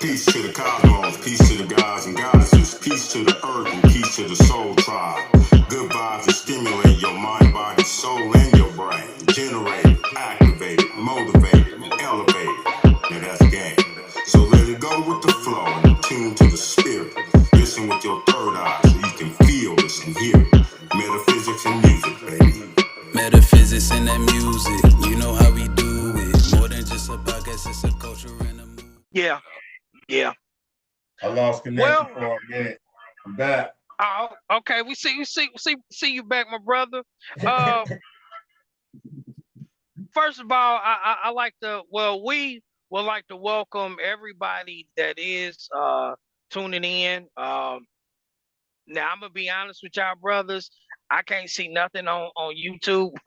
Peace to the cosmos, peace to the gods and goddesses, peace to the earth and peace to the soul tribe. Good vibes that stimulate your mind, body, soul, and your brain. Generate it, activate it, motivate it, and elevate it. Now that's game. So let it go with the flow and tune to the spirit. Listen with your third eye so you can feel this and hear it. Metaphysics and music, baby. Metaphysics and that music, you know how we do it. More than just a podcast, it's a culture and a mood. Yeah. I lost connection for a minute. I'm back. Oh, okay. We see you back, my brother. First of all, I like to. Well, we would like to welcome everybody that is tuning in. Now I'm gonna be honest with y'all, brothers. I can't see nothing on YouTube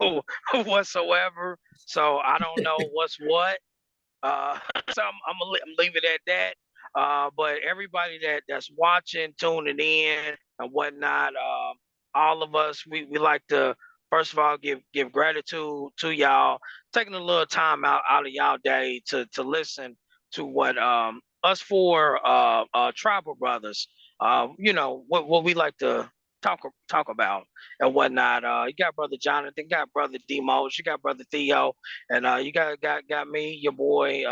whatsoever, so I don't know what's what. So I'm leave it at that. But everybody that's watching, tuning in, and whatnot, all of us, we like to first of all give gratitude to y'all taking a little time out of y'all day to listen to what us four tribal brothers, you know what we like to talk about and whatnot. You got brother Jonathan, you got brother Demos, you got brother Theo, and you got me, your boy,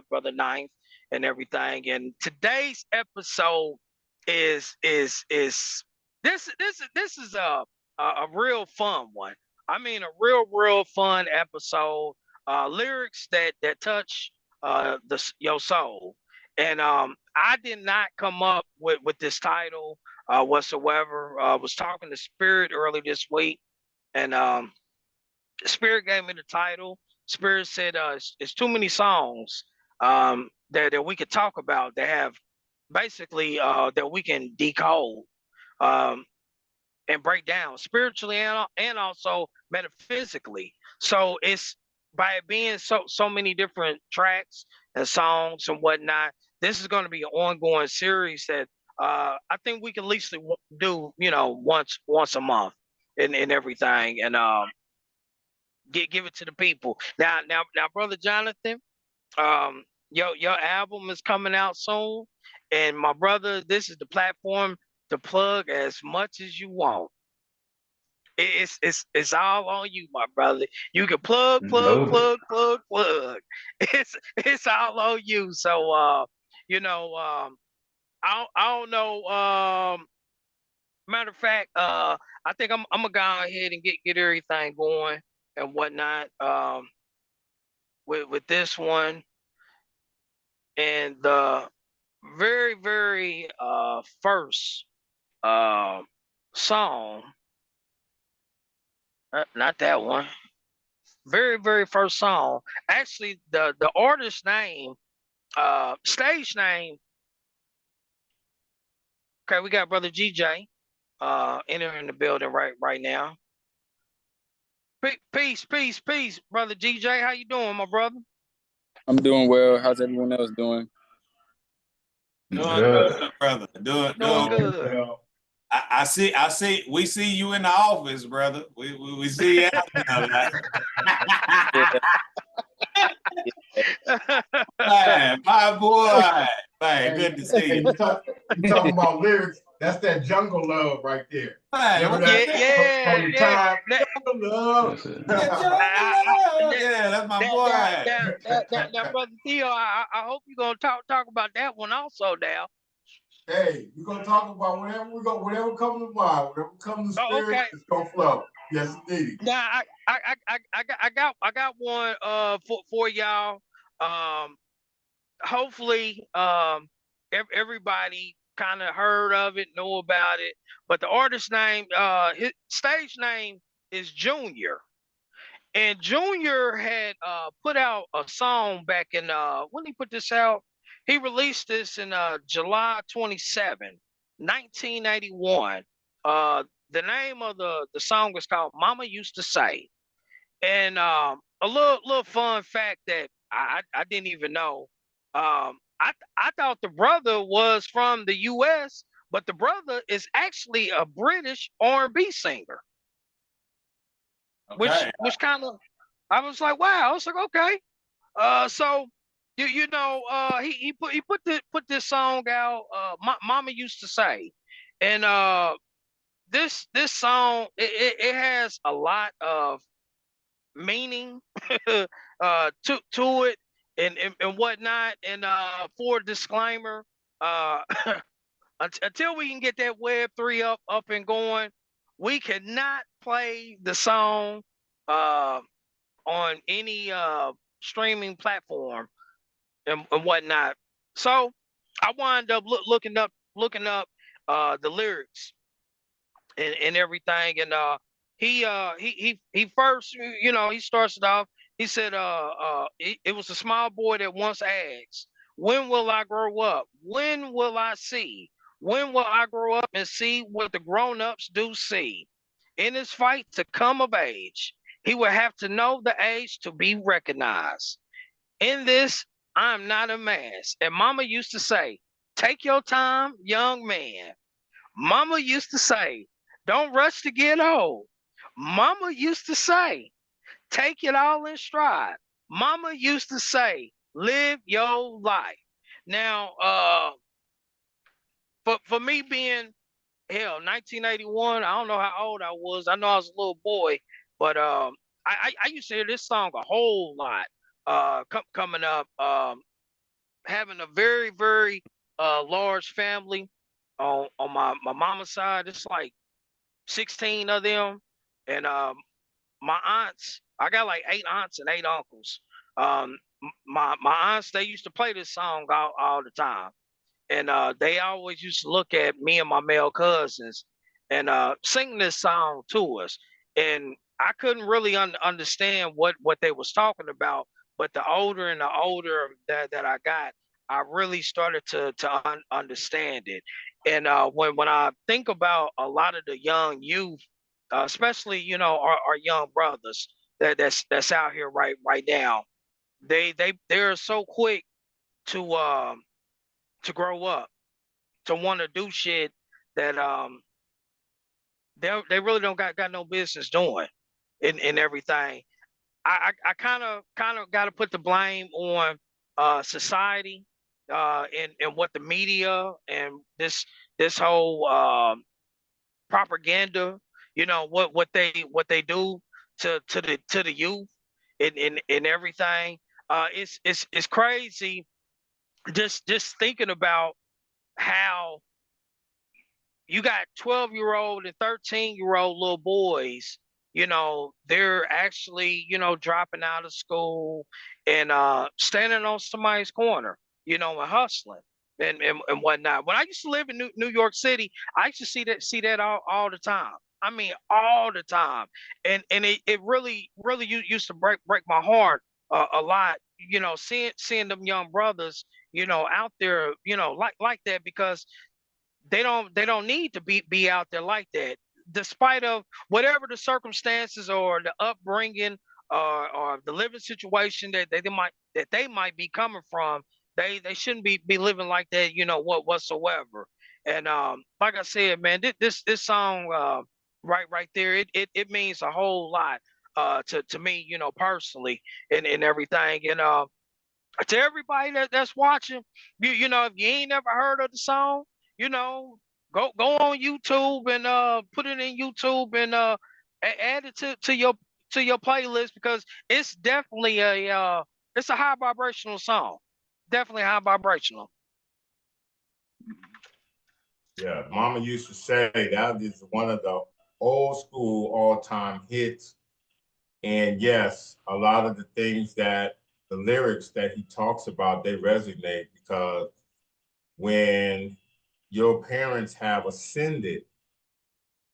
brother Ninth, and everything. And today's episode is this is a real fun one. I mean, a real fun episode. Lyrics that touch your soul. And I did not come up with this title whatsoever. I was talking to Spirit early this week, and Spirit gave me the title. Spirit said it's too many songs that we could talk about that have basically that we can decode and break down spiritually and also metaphysically. So it's by it being so many different tracks and songs and whatnot. This is going to be an ongoing series that I think we can at least do, once a month and everything, and give it to the people. Now, brother Jonathan, your album is coming out soon, and my brother, this is the platform to plug as much as you want. It's all on you, my brother. You can plug. It's all on you. So I don't know. Matter of fact, I think I'm gonna go ahead and get everything going and whatnot. With this one, and the very first song. Not that one. Very first song. Actually, the artist name, stage name. Okay, we got brother GJ entering the building right now. Peace, brother GJ. How you doing, my brother? I'm doing well. How's everyone else doing? Doing good, brother. Doing good. Well. I see. We see you in the office, brother. We see you out there. Man, my boy. Man, good to see you. You talking about lyrics? That's that jungle love right there. Man, yeah. Jungle love. Yeah, that's my boy. Now, brother Theo, I hope you're gonna talk about that one also, now. Hey, we're gonna talk about whatever comes to mind, whatever comes to spirit, okay. It's gonna flow. Yes, indeed. Now I got one for y'all. Hopefully everybody kind of heard of it, know about it. But the artist name, his stage name is Junior. And Junior had put out a song back in when he put this out. He released this in July 27, 1981. The name of the song is called Mama Used to Say. And a little fun fact that I didn't even know. I thought the brother was from the US, but the brother is actually a British R&B singer. Okay. Which kind of, I was like, wow. I was like, okay. So You know, he put this song out. Mama used to say, and this song it has a lot of meaning to it and whatnot. And for a disclaimer, uh until we can get that Web3 up and going, we cannot play the song uh on any streaming platform and whatnot. So I wind up looking up the lyrics and everything. And he first, you know, he starts it off. He said it was a small boy that once asked, when will I grow up? When will I see? When will I grow up and see what the grown-ups do see? In his fight to come of age, he would have to know the age to be recognized. In this, I'm not a mass. And mama used to say, take your time, young man. Mama used to say, don't rush to get old. Mama used to say, take it all in stride. Mama used to say, live your life. Now, for me being, hell, 1981, I don't know how old I was. I know I was a little boy, but I used to hear this song a whole lot coming up. Having a very, very large family on my mama's side. It's like 16 of them. And my aunts, I got like 8 aunts and 8 uncles. My aunts, they used to play this song all the time. And they always used to look at me and my male cousins and sing this song to us. And I couldn't really understand what they was talking about. But the older and the older that I got, I really started to understand it. And when I think about a lot of the young youth, especially our young brothers that's out here right now, they're so quick to grow up, to want to do shit that they really don't got no business doing in everything. I kind of got to put the blame on society and what the media and this whole propaganda, what they do to the youth and everything. It's crazy just thinking about how you got 12-year-old and 13-year-old little boys, they're actually, dropping out of school and standing on somebody's corner, and hustling and whatnot. When I used to live in New York City, I used to see that all the time. I mean, all the time. And it really used to break my heart a lot, seeing them young brothers, out there, like that, because they don't need to be out there like that, despite of whatever the circumstances or the upbringing or the living situation that they might be coming from. They shouldn't be living like that, whatsoever. And like I said, man, this song right there, it means a whole lot to me, personally, and everything. And to everybody that's watching, if you ain't never heard of the song, you know, go on YouTube and put it in YouTube and add it to your playlist, because it's definitely it's a high vibrational song. Definitely high vibrational. Yeah, Mama used to say that is one of the old school all-time hits. And yes, a lot of the things that the lyrics that he talks about, they resonate, because when your parents have ascended,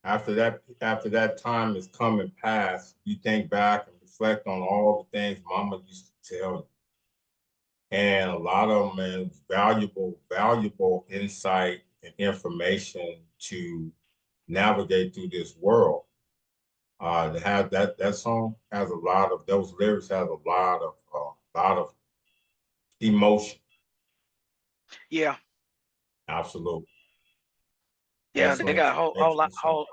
after that time has come and passed, you think back and reflect on all the things Mama used to tell you. And a lot of them is valuable insight and information to navigate through this world. To have that song has a lot of, those lyrics has a lot of emotion. Yeah. Absolutely. Yeah, they got a whole lot, Song.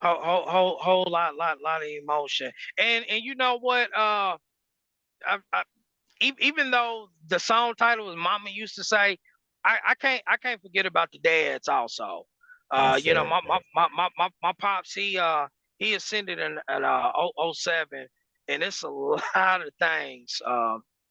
whole lot of emotion. And you know what? even though the song title was "Mama Used to Say," I can't forget about the dads also. That's You know, it. my pops, he ascended in '07, and it's a lot of things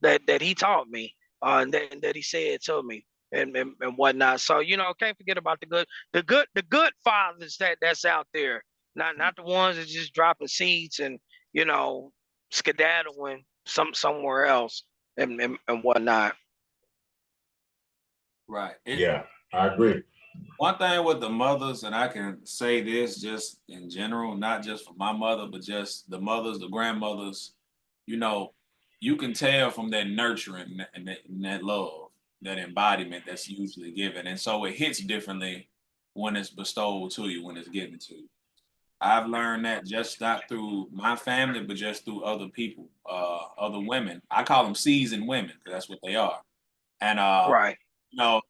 that he taught me, and that he said to me, and whatnot. So you know, can't forget about the good fathers that's out there, not the ones that just dropping seeds and you know skedaddling somewhere else and whatnot. Right. Yeah, I agree. One thing with the mothers, and I can say this just in general, not just for my mother, but just the mothers, the grandmothers, you know, you can tell from that nurturing and that love, that embodiment that's usually given. And so it hits differently when it's bestowed to you, when it's given to you. I've learned that just not through my family, but just through other people, other women. I call them seasoned women because that's what they are. And Right. you know,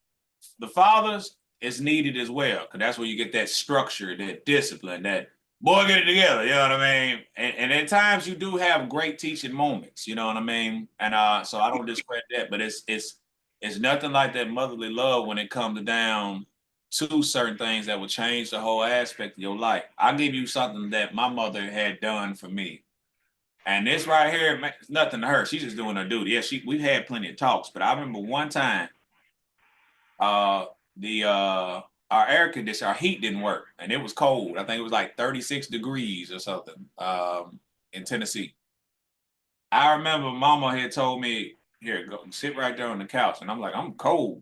the fathers is needed as well because that's where you get that structure, that discipline, that boy get it together. You know what I mean? And at times you do have great teaching moments. You know what I mean? And so I don't discredit that, but it's nothing like that motherly love when it comes down to certain things that will change the whole aspect of your life. I'll give you something that my mother had done for me. And this right here, it's nothing to her. She's just doing her duty. Yeah, we've had plenty of talks, but I remember one time uh the our air conditioner, our heat didn't work and it was cold. I think it was like 36 degrees or something in Tennessee. I remember mama had told me, here, go sit right there on the couch. And I'm like, I'm cold.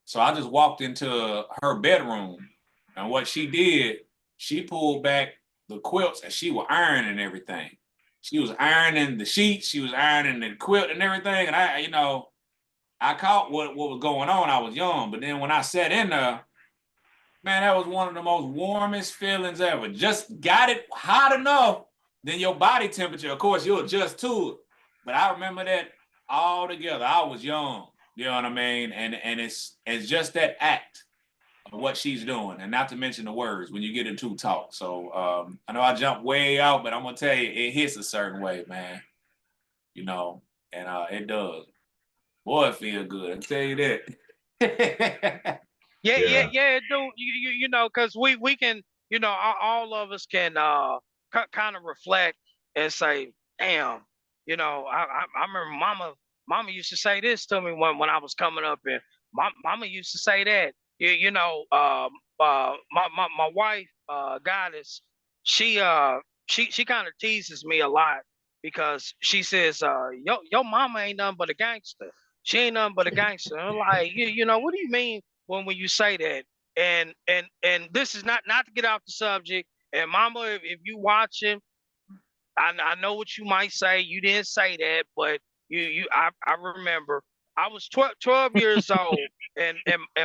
So I just walked into her bedroom and what she did, she pulled back the quilts and she was ironing everything. She was ironing the sheets, she was ironing the quilt and everything. And I, you know, I caught what was going on. I was young, but then when I sat in there, man, that was one of the most warmest feelings ever. Just got it hot enough, then your body temperature, of course, you'll adjust to it. But I remember that all together. I was young, you know what I mean? And it's just that act of what she's doing, and not to mention the words when you get into talk. So I know I jumped way out, but I'm gonna tell you, it hits a certain way, man. You know, and it does. Boy, it feel good. I tell you that. Yeah, Yeah, dude. You know, because we can, you know, all of us can kind of reflect and say, damn, you know, I remember mama used to say this to me when I was coming up, and mama used to say that. You know, my wife, goddess, she she kind of teases me a lot because she says, your mama ain't nothing but a gangster. She ain't nothing but a gangster. And I'm like, you know, what do you mean when you say that? And this is not to get off the subject. And mama, if you watching, I know what you might say. You didn't say that, but I remember I was 12 years old, and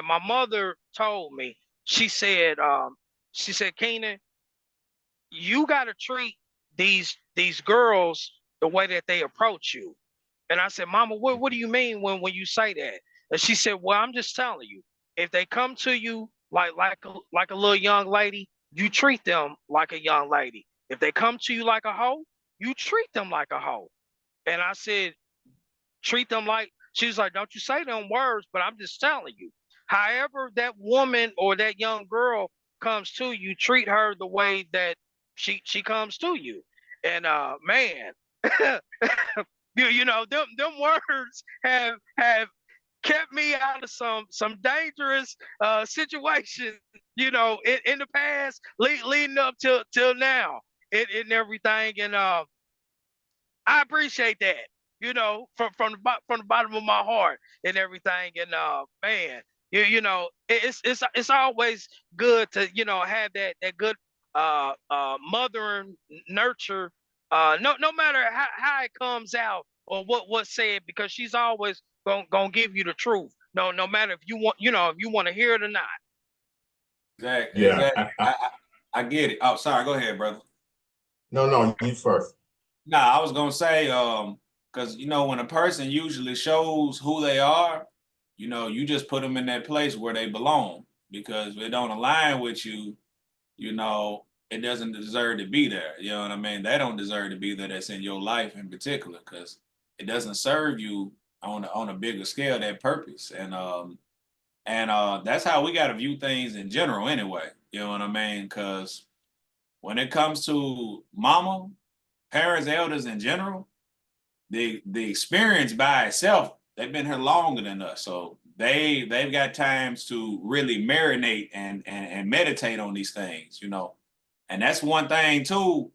my mother told me. She said, Keenan, you got to treat these girls the way that they approach you. And I said, Mama, what do you mean when you say that? And she said, well, I'm just telling you, if they come to you like a little young lady, you treat them like a young lady. If they come to you like a hoe, you treat them like a hoe. And I said, treat them like, she's like, don't you say them words, but I'm just telling you. However, that woman or that young girl comes to you, treat her the way that she comes to you. And man, you know, them words have kept me out of some dangerous situations, you know, in the past, leading up till now, and everything. And I appreciate that, you know, from the bottom of my heart and everything. And man, you know, it's always good to you know have that good mother and nurture. No matter how it comes out or what's said, because she's always gonna give you the truth. No matter if you want, you know, if you want to hear it or not. Exactly. yeah. Exactly. I get it. Oh, sorry. Go ahead, brother. No, you first. Nah, I was gonna say, because you know, when a person usually shows who they are, you know, you just put them in that place where they belong. Because if they don't align with you, you know, it doesn't deserve to be there. You know what I mean? They don't deserve to be there. That's in your life in particular. Because it doesn't serve you on a bigger scale, that purpose. And that's how we got to view things in general anyway. You know what I mean? Because when it comes to mama, parents, elders in general, the experience by itself, they've been here longer than us. So they've got times to really marinate and meditate on these things, you know. And that's one thing too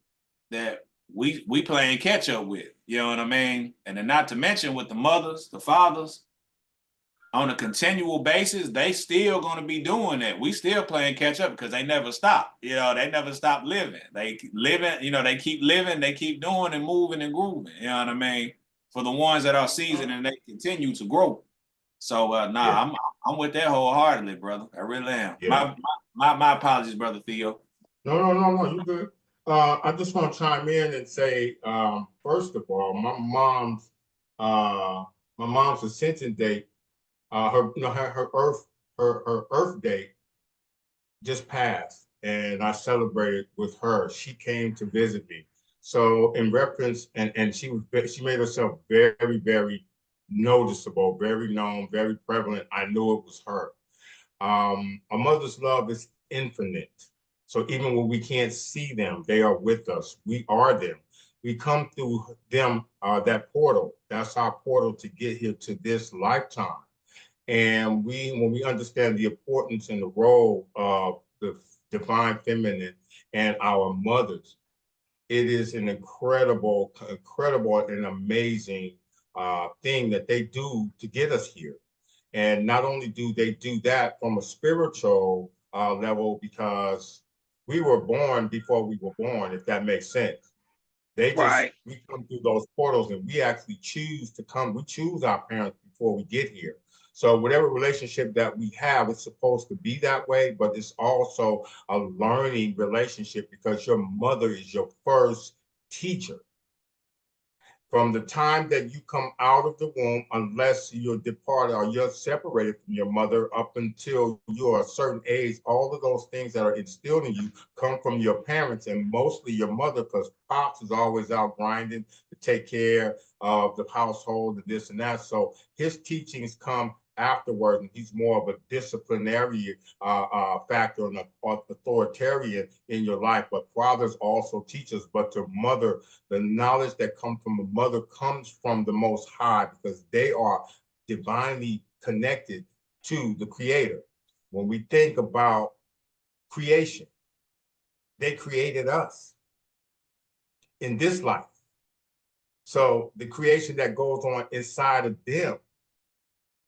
that we playing catch up with, you know what I mean? And then not to mention with the mothers, the fathers, on a continual basis, they still going to be doing that. We still playing catch up because they never stop. You know, they never stop living. They keep living, you know, they keep living, they keep doing and moving and grooving. You know what I mean? For the ones that are seasoned and they continue to grow. So Yeah. I'm with that wholeheartedly, brother. I really am. Yeah. My apologies, brother Theo. No, you good. I just want to chime in and say, first of all, my mom's ascension date, her Earth date just passed, and I celebrated with her. She came to visit me. So in reference, and she made herself very, very noticeable, very known, very prevalent. I knew it was her. A mother's love is infinite. So even when we can't see them, they are with us. We are them. We come through them, that portal. That's our portal to get here to this lifetime. And when we understand the importance and the role of the divine feminine and our mothers, it is an incredible and amazing thing that they do to get us here. And not only do they do that from a spiritual level, because we were born before we were born, if that makes sense. Right. We come through those portals and we actually choose to come. We choose our parents before we get here. So whatever relationship that we have, it's supposed to be that way, but it's also a learning relationship because your mother is your first teacher. From the time that you come out of the womb, unless you're departed or you're separated from your mother up until you're a certain age, all of those things that are instilled in you come from your parents and mostly your mother, because Pops is always out grinding to take care of the household and this and that. So his teachings come afterward, and he's more of a disciplinary factor and authoritarian in your life. But fathers also teach us, but to mother, the knowledge that comes from a mother comes from the Most High, because they are divinely connected to the Creator. When we think about creation, they created us in this life. So the creation that goes on inside of them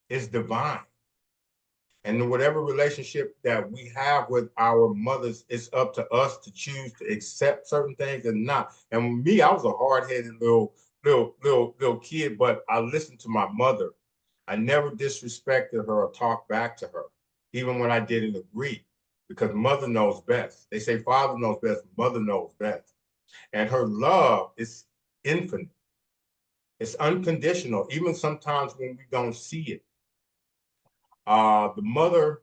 is divine. And whatever relationship that we have with our mothers, it's up to us to choose to accept certain things and not. And me, I was a hard-headed little kid, but I listened to my mother. I never disrespected her or talked back to her, even when I didn't agree, because mother knows best. They say father knows best, mother knows best. And her love is infinite. It's unconditional, even sometimes when we don't see it. Mama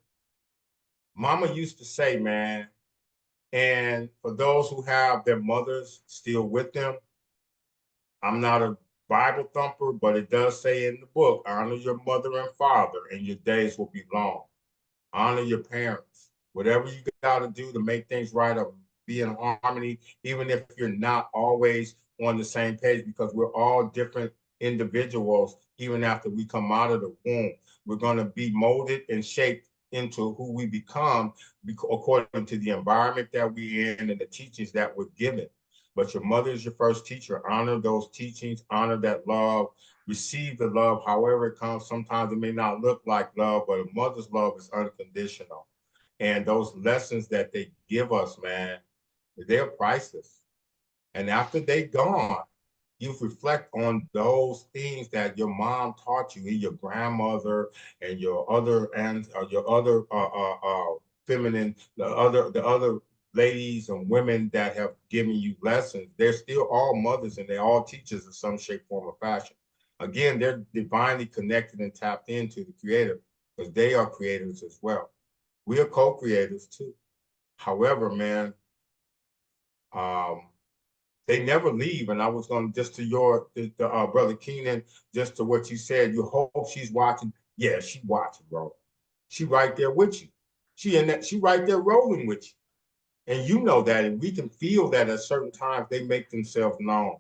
used to say, man, and for those who have their mothers still with them, I'm not a Bible thumper, but it does say in the book, honor your mother and father, and your days will be long. Honor your parents. Whatever you got to do to make things right or be in harmony, even if you're not always on the same page, because we're all different individuals, even after we come out of the womb. We're going to be molded and shaped into who we become according to the environment that we're in and the teachings that we're given. But your mother is your first teacher. Honor those teachings, honor that love, receive the love however it comes. Sometimes it may not look like love, but a mother's love is unconditional. And those lessons that they give us, man, they're priceless. And after they're gone, you reflect on those things that your mom taught you, your grandmother and your other feminine, the other ladies and women that have given you lessons. They're still all mothers and they're all teachers in some shape, form, or fashion. Again, they're divinely connected and tapped into the Creator because they are creators as well. We are co-creators too. However, man, they never leave. And I was going just to your brother Keenan, just to what you said. You hope she's watching. Yeah, she watching, bro. She right there with you. She right there rolling with you. And you know that, and we can feel that at certain times they make themselves known.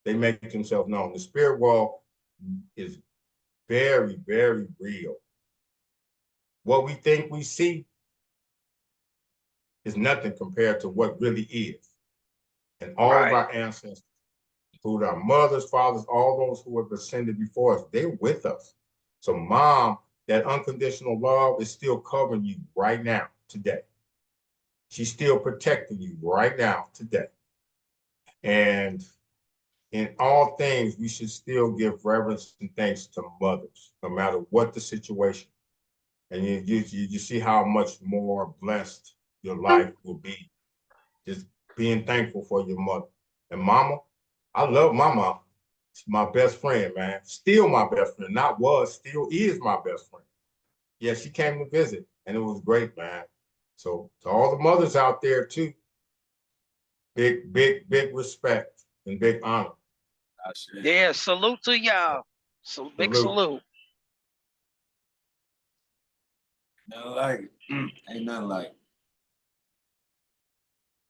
They make themselves known. The spirit world is very, very real. What we think we see is nothing compared to what really is. And all of our ancestors, including our mothers, fathers, all those who have ascended before us, they're with us. So, Mom, that unconditional love is still covering you right now, today. She's still protecting you right now, today. And in all things, we should still give reverence and thanks to mothers, no matter what the situation. And you see how much more blessed your life will be, just being thankful for your mother. And Mama, I love my mom. She's my best friend, man. Still my best friend. Not was, still is my best friend. Yeah, she came to visit, and it was great, man. So to all the mothers out there too, big, big, big respect and big honor. Yeah, salute to y'all. So big salute. Nothing like it. Ain't nothing like it.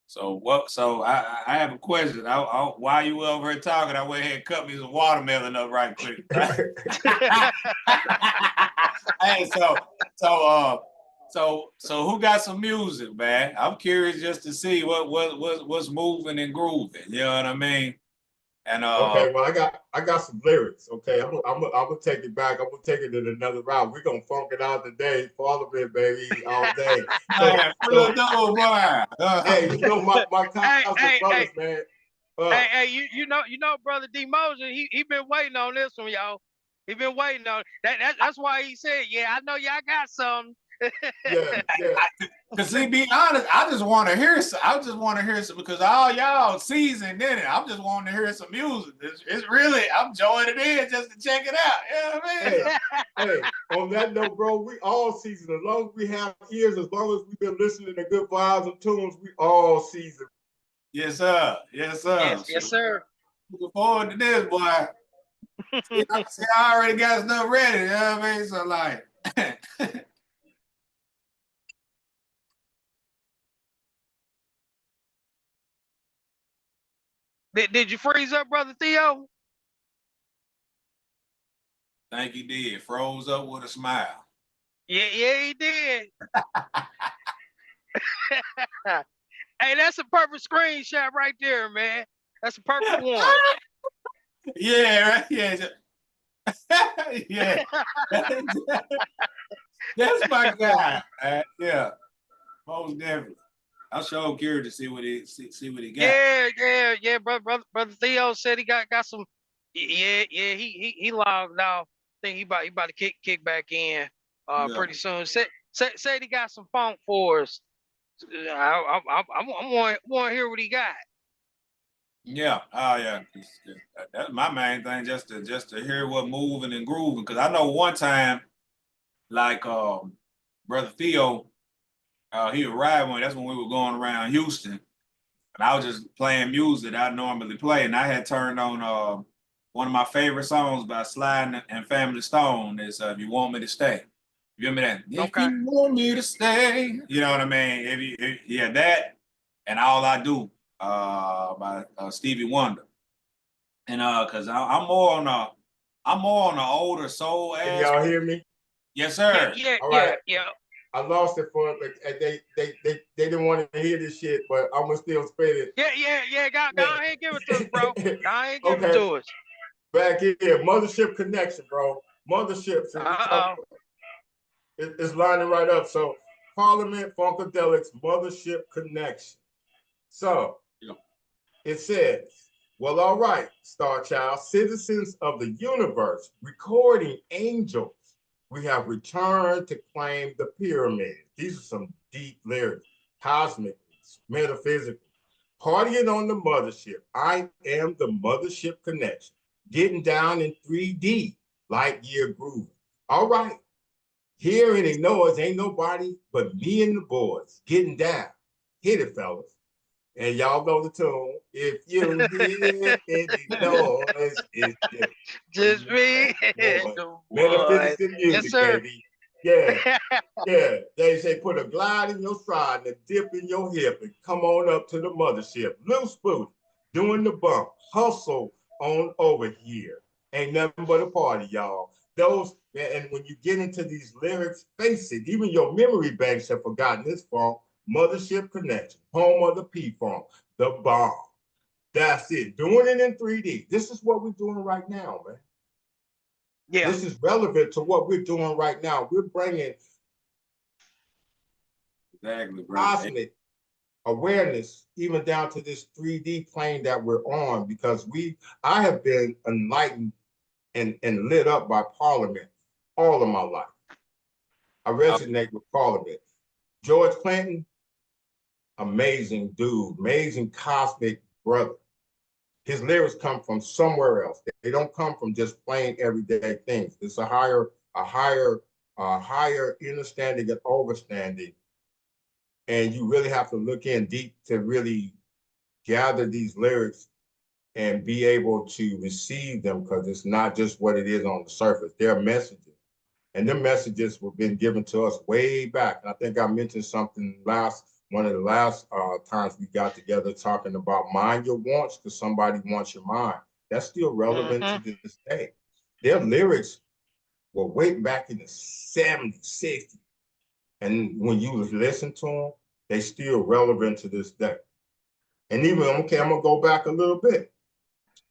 So what? So I have a question. While you were over here talking, I went ahead and cut me some watermelon up right quick. Hey, so who got some music, man? I'm curious just to see what's moving and grooving. You know what I mean? And okay, well, I got some lyrics. Okay, I'm gonna take it back. I'm gonna take it in another route. We're gonna funk it out today, Parliament, baby, all day. Hey, you know my brothers, man. Hey, you know, brother D Mosier, he been waiting on this one, y'all. He been waiting on that's why he said, yeah, I know y'all got some. Yeah. Cause to be honest, I just want to hear some. I just want to hear some because all y'all seasoned in it. I'm just wanting to hear some music. It's really, I'm joining in just to check it out. You know what I mean? Hey, on that note, bro, we all seasoned. As long as we have ears, as long as we've been listening to good vibes and tunes, we all seasoned. Yes, sir. Yes, sir. Yes, sir. Looking forward to this, boy. See, I already got stuff ready. You know what I mean? So like. Did you freeze up, brother Theo? I think he did. Froze up with a smile. Yeah, he did. Hey, that's a perfect screenshot right there, man. That's a perfect one. Yeah, right. Yeah. Yeah. That's my guy. Yeah. Most definitely. I'm sure curious to see what he got. Yeah. Brother Theo said he got some. Yeah. He logged off. I think he about to kick back in pretty soon. Said he got some funk for us. I want to hear what he got. Yeah. Oh yeah. That's my main thing. Just to hear what moving and grooving. Because I know one time, like Brother Theo. He arrived that's when we were going around Houston, and I was just playing music that I normally play, and I had turned on one of my favorite songs by Sly and Family Stone is "If You Want Me to Stay." You remember that? Okay. If you want me to stay, you know what I mean. If that, and All I Do by Stevie Wonder, and because I'm more on the older soul. Can y'all hear me? Yes, sir. Yeah. All right. Yeah. I lost it for it, but they didn't want to hear this shit, but I'm gonna still spit it. Yeah. Go ahead, give it to us, bro. Go ahead, give it to us. Back here, Mothership Connection, bro. Mothership. It's lining right up. So Parliament Funkadelic's Mothership Connection. So it says, well, all right, Star Child, citizens of the universe, recording angels. We have returned to claim the pyramid. These are some deep lyrics, cosmic, metaphysical. Partying on the mothership. I am the Mothership Connection. Getting down in 3D, light year grooving. All right. Hear any noise, ain't nobody but me and the boys getting down. Hit it, fellas. And y'all know the tune. If you hear any noise, it's Just me and boy. the boy. Metaphysical Yes, music, sir. baby. Yeah. Yeah, they say put a glide in your stride and a dip in your hip and come on up to the mothership. Loose booty, doing the bump, hustle on over here. Ain't nothing but a party, y'all. Those, and when you get into these lyrics, face it, even your memory banks have forgotten this funk. Mothership Connection, home of the P-Funk, the bomb. That's it. Doing it in 3D. This is what we're doing right now, man. Yeah. This is relevant to what we're doing right now. We're bringing Exactly, bro. cosmic awareness even down to this 3D plane that we're on, because I have been enlightened and lit up by Parliament all of my life. I resonate with Parliament. George Clinton, amazing dude, amazing cosmic brother. His lyrics come from somewhere else. They don't come from just plain everyday things. It's a higher understanding and overstanding. And you really have to look in deep to really gather these lyrics and be able to receive them, because it's not just what it is on the surface. There are messages. And the messages have been given to us way back. And I think I mentioned something one of the last times we got together, talking about mind your wants because somebody wants your mind. That's still relevant to this day. Their lyrics were way back in the 70s, 60s. And when you listen to them, they still relevant to this day. And even, okay, I'm gonna go back a little bit,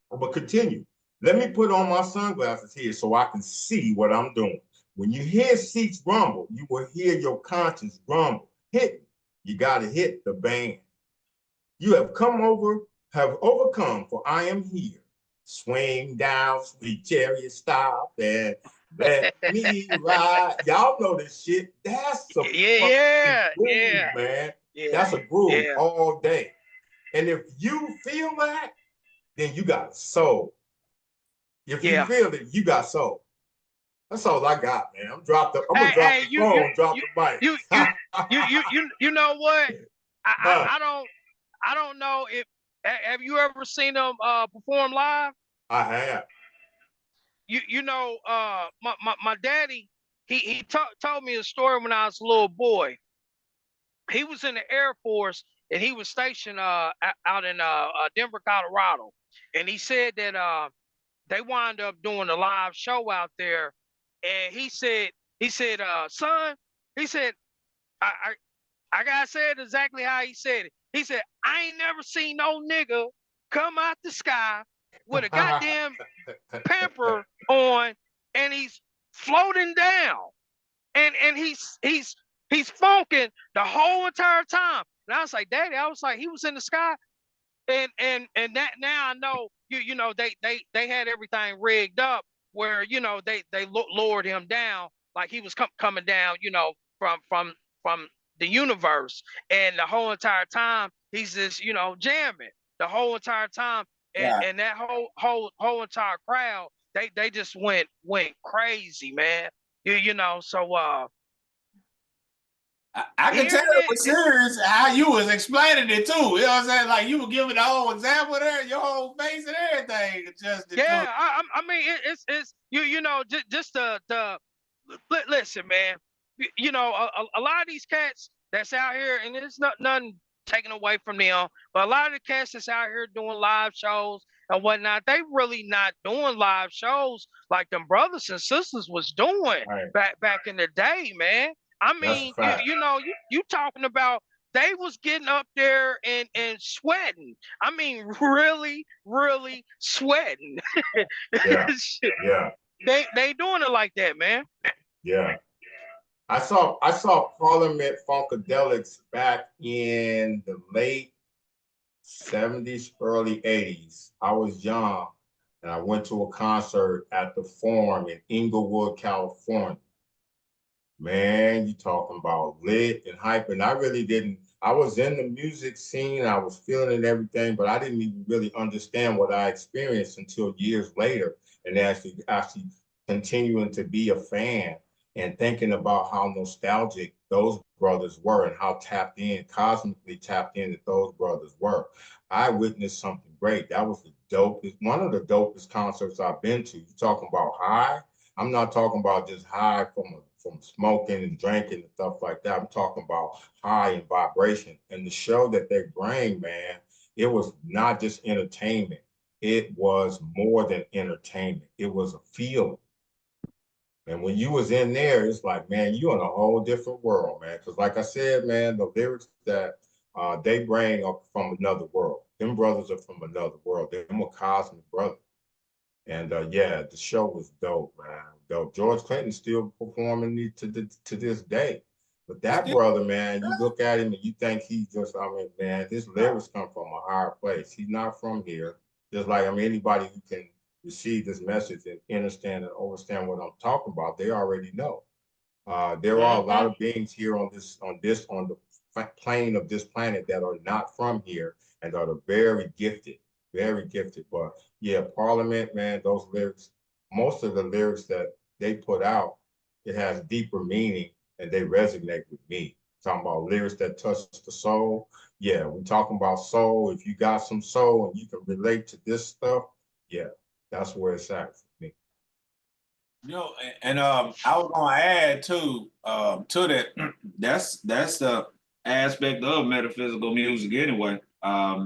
but continue. Let me put on my sunglasses here so I can see what I'm doing. When you hear seats rumble, you will hear your conscience grumble. Hit, you gotta hit the band. You have overcome, for I am here. Swing down, sweet chariot, stop, and let me ride. Y'all know this shit. That's a fucking groove, man. That's a groove all day. And if you feel that, then you got soul. If you feel it, you got soul. That's all I got, man. I'm gonna drop the phone, drop the mic. You know what? I don't know if have you ever seen them perform live? I have. You know, my daddy, he told me a story when I was a little boy. He was in the Air Force and he was stationed out in Denver, Colorado. And he said that they wound up doing a live show out there. And he said, son, he said, I gotta say it exactly how he said it. He said, I ain't never seen no nigga come out the sky with a goddamn pamper on and he's floating down. And he's funking the whole entire time. And I was like, Daddy, I was like, he was in the sky. And that now I know you know they had everything rigged up where you know they lowered him down like he was coming down, you know, from the universe, and the whole entire time he's just, you know, jamming the whole entire time. And that whole entire crowd, they just went crazy, man. You know, so I can tell it was serious how you was explaining it too. You know what I'm saying? Like you were giving the whole example there, your whole face and everything. I mean, it's you know, just the listen, man. You know, a lot of these cats that's out here, and it's nothing taken away from them, but a lot of the cats that's out here doing live shows and whatnot, they really not doing live shows like them brothers and sisters was doing back in the day, man. I mean, you know, you talking about they was getting up there and sweating. I mean, really, really sweating. Yeah. They doing it like that, man. Yeah. I saw Parliament Funkadelics back in the late 70s, early 80s. I was young and I went to a concert at the Forum in Inglewood, California. Man, you talking about lit and hype. And I was in the music scene, I was feeling it, everything, but I didn't even really understand what I experienced until years later, and actually continuing to be a fan and thinking about how nostalgic those brothers were and how tapped in, cosmically tapped in that those brothers were. I witnessed something great. That was the dopest, one of the dopest concerts I've been to. You talking about high? I'm not talking about just high from smoking and drinking and stuff like that. I'm talking about high in vibration. And the show that they bring, man, it was not just entertainment. It was more than entertainment. It was a feeling. And when you was in there, it's like, man, you in a whole different world, man. Because like I said, man, the lyrics that they bring are from another world. Them brothers are from another world. They're a cosmic brother. And yeah, the show was dope, man. Dope. George Clinton's still performing to this day. But that brother, man, you look at him and you think he's just, I mean, man, his lyrics come from a higher place. He's not from here. Just like, I mean, anybody who can receive this message and understand what I'm talking about, they already know. There are a lot of beings here on the plane of this planet that are not from here and are very gifted, very gifted. But yeah, Parliament, man, those lyrics, most of the lyrics that they put out, it has deeper meaning and they resonate with me. Talking about lyrics that touch the soul. Yeah, we're talking about soul. If you got some soul and you can relate to this stuff, yeah, that's where it's at for me. You know, and I was gonna add too to that. That's the aspect of metaphysical music anyway.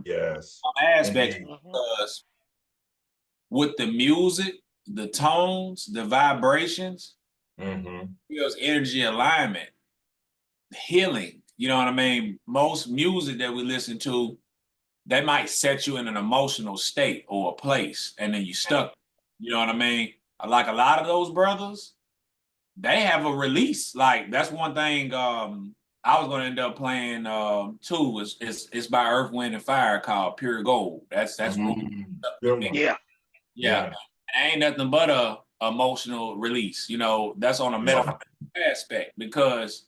Yes. Aspect Indeed. because with the music, the tones, the vibrations, feels energy alignment, healing. You know what I mean? Most music that we listen to, they might set you in an emotional state or a place, and then you stuck. You know what I mean? Like a lot of those brothers, they have a release. Like that's one thing I was gonna end up playing too. It's by Earth, Wind, and Fire called Pure Gold. That's yeah. Ain't nothing but a emotional release. You know, that's on a metaphysical aspect because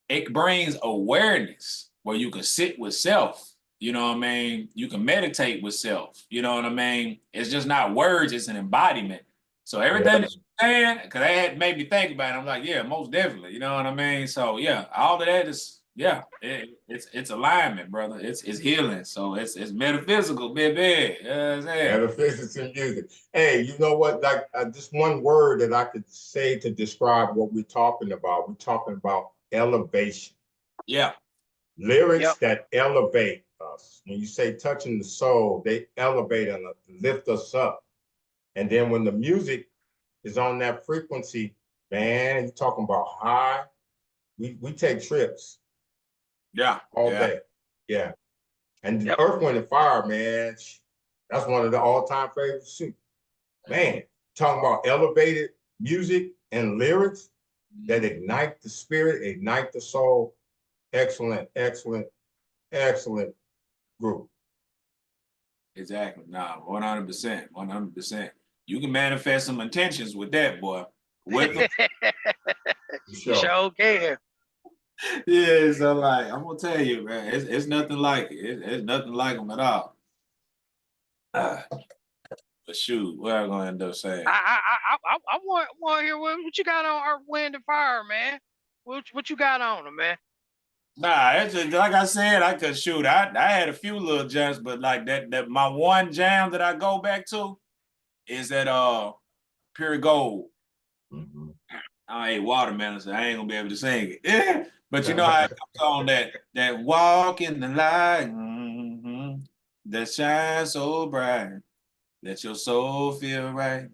it brings awareness where you can sit with self. You know what I mean? You can meditate with self. You know what I mean? It's just not words, it's an embodiment. So everything that you're saying, because they had made me think about it, I'm like, yeah, most definitely. You know what I mean? So yeah, all of that is, yeah, it's alignment, brother. It's healing. So it's metaphysical, baby. You know what I'm saying? Metaphysics and music. Hey, you know what? Like just one word that I could say to describe what we're talking about. We're talking about elevation. Yeah. Lyrics that elevate us. When you say touching the soul, they elevate and lift us up. And then when the music is on that frequency, man, you're talking about high. We take trips. Yeah. All day. Yeah. And Earth, Wind, and Fire, man, that's one of the all-time favorites too. Man, talking about elevated music and lyrics that ignite the spirit, ignite the soul. Excellent, excellent, excellent group. Exactly. Nah, 100%. 100%. You can manifest some intentions with that, boy. With them. Sure can. Yeah, so like I'm gonna tell you, man, it's nothing like it. It's nothing like them at all. But shoot, what am I gonna end up saying? I want to hear what you got on Earth, Wind, and Fire, man. What you got on them, man? Nah, it's just like I said, I could shoot. I had a few little jams, but like that my one jam that I go back to is that Pure Gold. I ate watermelon, so I ain't gonna be able to sing it. Yeah. But you know how it comes on that walk in the light that shines so bright, let your soul feel right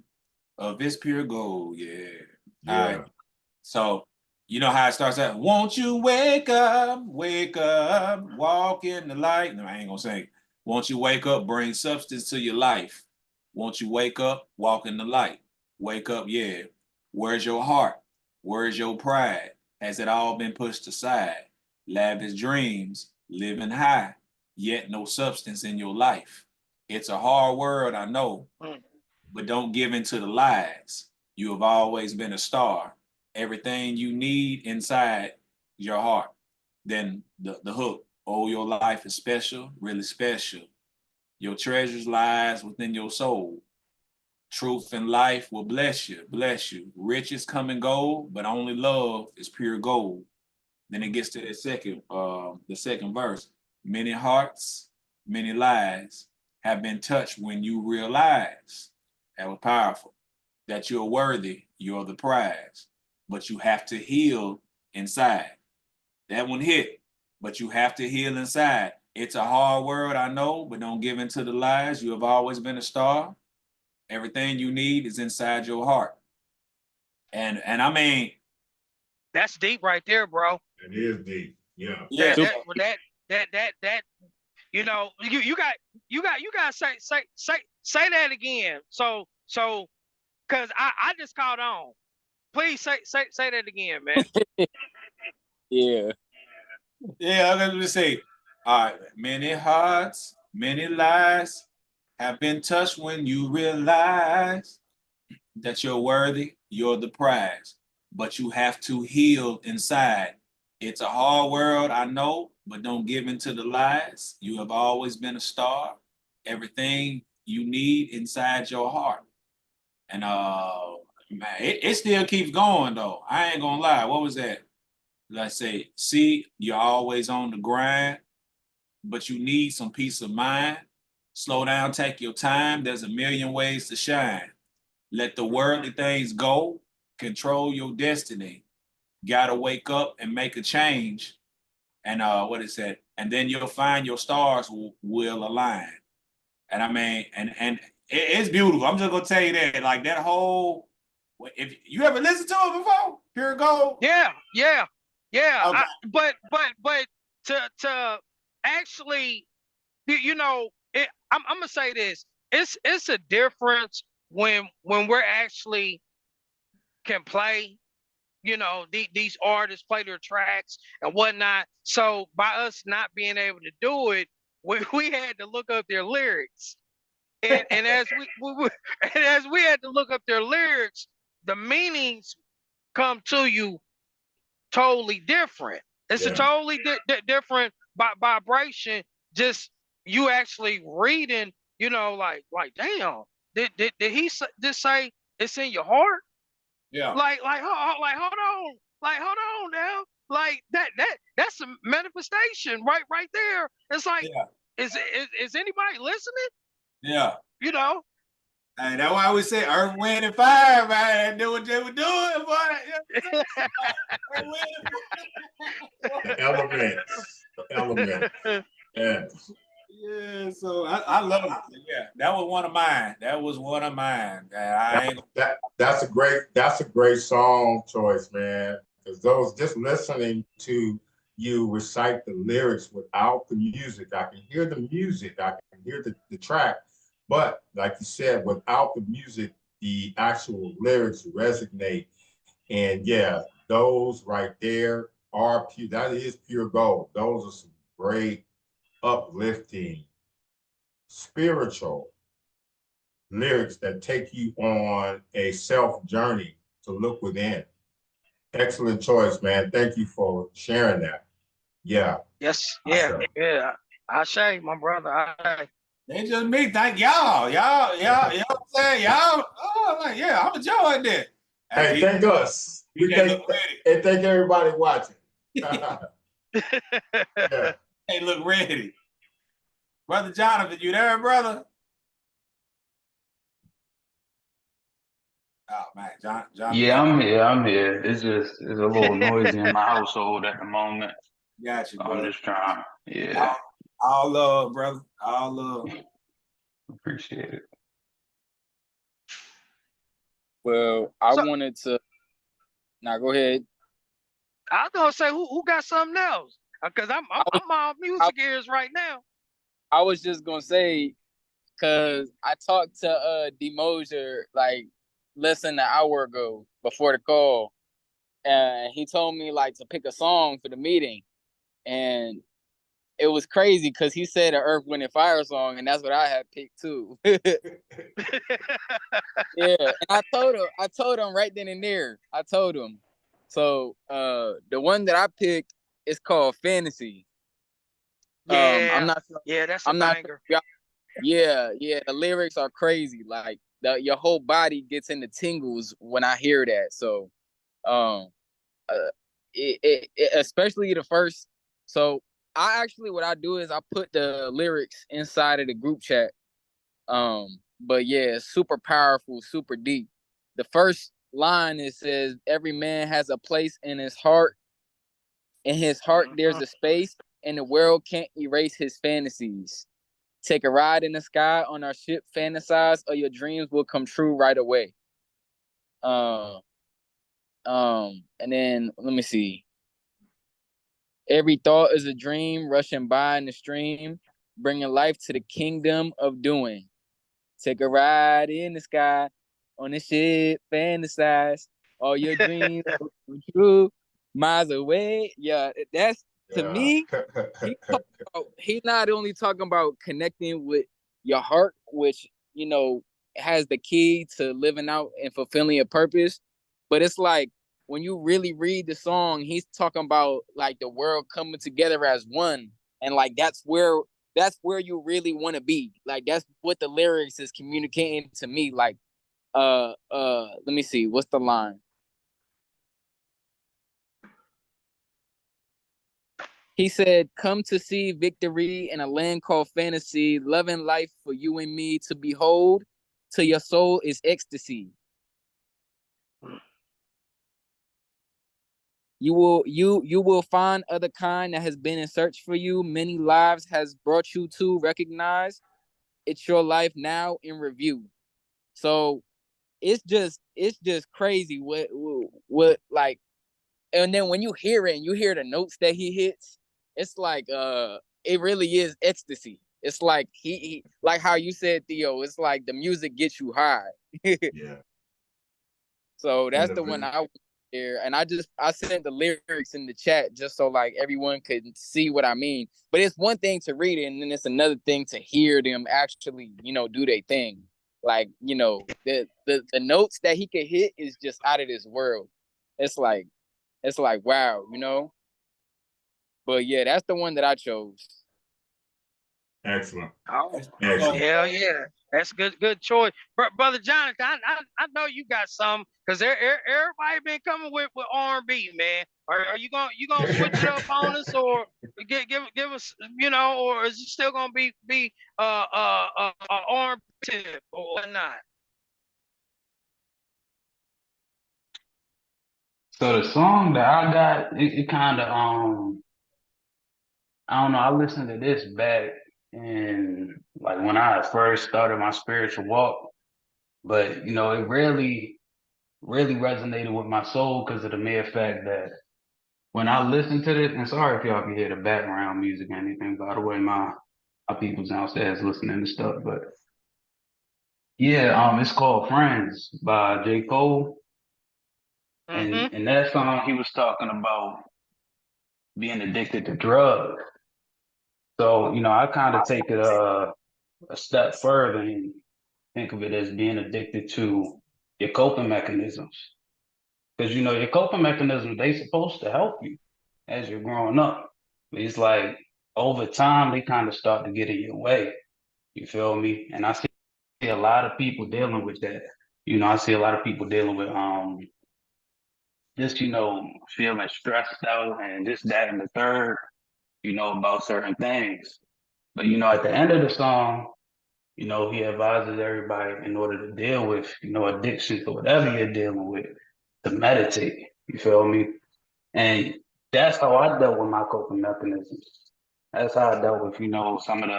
of its pure gold. Yeah. All right. So you know how it starts out. Won't you wake up, walk in the light? No, I ain't gonna sing. Won't you wake up, bring substance to your life? Won't you wake up, walk in the light? Wake up, yeah. Where's your heart? Where's your pride? Has it all been pushed aside? Lavish dreams, living high, yet no substance in your life. It's a hard world, I know, but don't give in to the lies. You have always been a star. Everything you need inside your heart. Then the hook, oh, your life is special, really special. Your treasures lies within your soul. Truth and life will bless you, bless you. Riches come and go, but only love is pure gold. Then it gets to the second verse. Many hearts, many lives have been touched when you realize, that was powerful, that you're worthy, you're the prize, but you have to heal inside. That one hit, but you have to heal inside. It's a hard word, I know, but don't give in to the lies. You have always been a star. Everything you need is inside your heart. And I mean, that's deep right there, bro. It is deep. Yeah. yeah. That you know, you got say that again. So because I just caught on. Please say that again, man. Yeah. Yeah, I'm gonna say, all right, many hearts, many lives have been touched when you realize that you're worthy, you're the prize, but you have to heal inside. It's a hard world, I know, but don't give in to the lies. You have always been a star. Everything you need inside your heart. And man, it still keeps going though. I ain't gonna lie. What was that? Let's say, see, you're always on the grind, but you need some peace of mind. Slow down, take your time. There's a million ways to shine. Let the worldly things go. Control your destiny. Gotta wake up and make a change. And what is that? And then you'll find your stars will align. And I mean, and it's beautiful. I'm just gonna tell you that, like that whole. If you ever listened to it before, Pure Gold. Yeah. Okay. But to actually, you know, I'm gonna say this. It's a difference when we're actually can play, you know, these artists play their tracks and whatnot. So by us not being able to do it, we had to look up their lyrics. And as and as we had to look up their lyrics, the meanings come to you totally different. It's a totally different vibration. Just you actually reading, you know, like damn, did he just say it's in your heart? Yeah. Like hold on now. Like that's a manifestation right there. It's like, is anybody listening? Yeah. You know? And that's why we say Earth, Wind, and Fire, man. They knew what they were doing, boy. The elements. Yes. Yeah, so I love it. Yeah, that was one of mine. That's a great song choice, man. Because those just listening to you recite the lyrics without the music, I can hear the music, I can hear the track, but like you said, without the music, the actual lyrics resonate. And yeah, those right there are pure. That is pure gold. Those are some great, uplifting, spiritual lyrics that take you on a self journey to look within. Excellent choice, man. Thank you for sharing that. Yeah. Yes. Yeah. I say, my brother. They just me. Thank y'all. Y'all saying y'all. Oh, like, yeah, I'm enjoying this. Hey, thank us. And thank everybody watching. Yeah. Hey, look ready. Brother Jonathan, you there, brother? Oh man, Jonathan. Yeah, I'm here. It's a little noisy in my household at the moment. Got you, so brother. I'm just trying. Yeah. All love, brother. All love. Appreciate it. Well, I wanted to. Now go ahead. I was gonna say who got something else, because I'm on music ears right now. I was just gonna say, cause I talked to Mosier like less than an hour ago before the call, and he told me like to pick a song for the meeting, and it was crazy because he said an Earth, Wind, and Fire song, and that's what I had picked too. Yeah, and I told him right then and there. I told him. So the one that I picked is called Fantasy. Yeah, I'm not sure. Yeah, that's a banger. Yeah, the lyrics are crazy. Like your whole body gets in the tingles when I hear that. So, especially the first. So I actually, what I do is I put the lyrics inside of the group chat. But yeah, it's super powerful, super deep. The first line, it says, "Every man has a place in his heart. In his heart, there's a space, and the world can't erase his fantasies. Take a ride in the sky on our ship, fantasize, or your dreams will come true right away." Um, and then let me see. "Every thought is a dream rushing by in the stream, bringing life to the kingdom of doing. Take a ride in the sky on the ship, fantasize, all your dreams will come true miles away." Yeah, that's, to me, he not only talking about connecting with your heart, which, has the key to living out and fulfilling a purpose, but it's like when you really read the song, he's talking about like the world coming together as one, and like that's where you really want to be. Like that's what the lyrics is communicating to me. Like, let me see, what's the line? He said, "Come to see victory in a land called fantasy, loving life for you and me to behold, till your soul is ecstasy. You will find other kind that has been in search for you. Many lives has brought you to recognize. It's your life now in review." So it's just crazy what like, and then when you hear it and you hear the notes that he hits, it's like it really is ecstasy. It's like he like how you said, Theo, it's like the music gets you high. Yeah. So that's the one I hear, and I sent the lyrics in the chat just so like everyone could see what I mean. But it's one thing to read it, and then it's another thing to hear them actually, do their thing. Like, the notes that he could hit is just out of this world. It's like wow, But yeah, that's the one that I chose. Excellent. Oh, Excellent. hell yeah. That's good choice. Brother Jonathan, I know you got some, because everybody been coming with R&B, man. Are you gonna switch it up on us, or give us, or is it still gonna be R&B tip or whatnot? So the song that I got, it kind of I don't know. I listened to this back and like when I first started my spiritual walk, but it really resonated with my soul because of the mere fact that when I listened to this, and sorry if y'all can hear the background music or anything, by the way, my people's downstairs listening to stuff, but yeah, it's called Friends by J. Cole. And Mm-hmm. in that song, he was talking about being addicted to drugs. So, I kind of take it a step further and think of it as being addicted to your coping mechanisms. Because, your coping mechanisms, they supposed to help you as you're growing up. But it's like over time, they kind of start to get in your way. You feel me? And I see a lot of people dealing with that. I see a lot of people dealing with just, feeling stressed out and this, that, and the third, about certain things. But at the end of the song, he advises everybody in order to deal with, addictions or whatever you're dealing with, to meditate. You feel me? And that's how I dealt with my coping mechanisms. That's how I dealt with, some of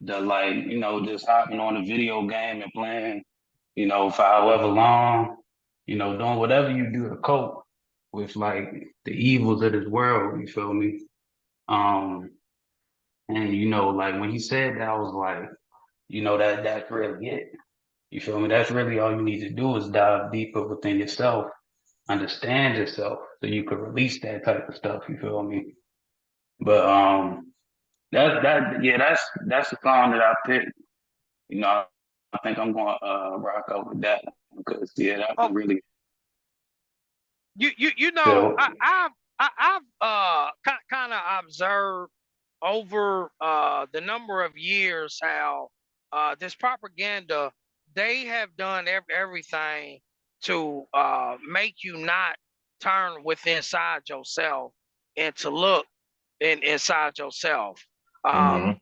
the like, just hopping on a video game and playing, for however long, doing whatever you do to cope with like the evils of this world, you feel me? Um, and like when he said that, I was like, that's really it. You feel me? That's really all you need to do is dive deeper within yourself, understand yourself, so you could release that type of stuff. You feel me? But that's the song that I picked. I think I'm gonna rock out with that because that Oh, one really you know, felt. I've kind of observed over the number of years how this propaganda they have done everything to make you not turn within inside yourself and to look inside yourself. Mm-hmm.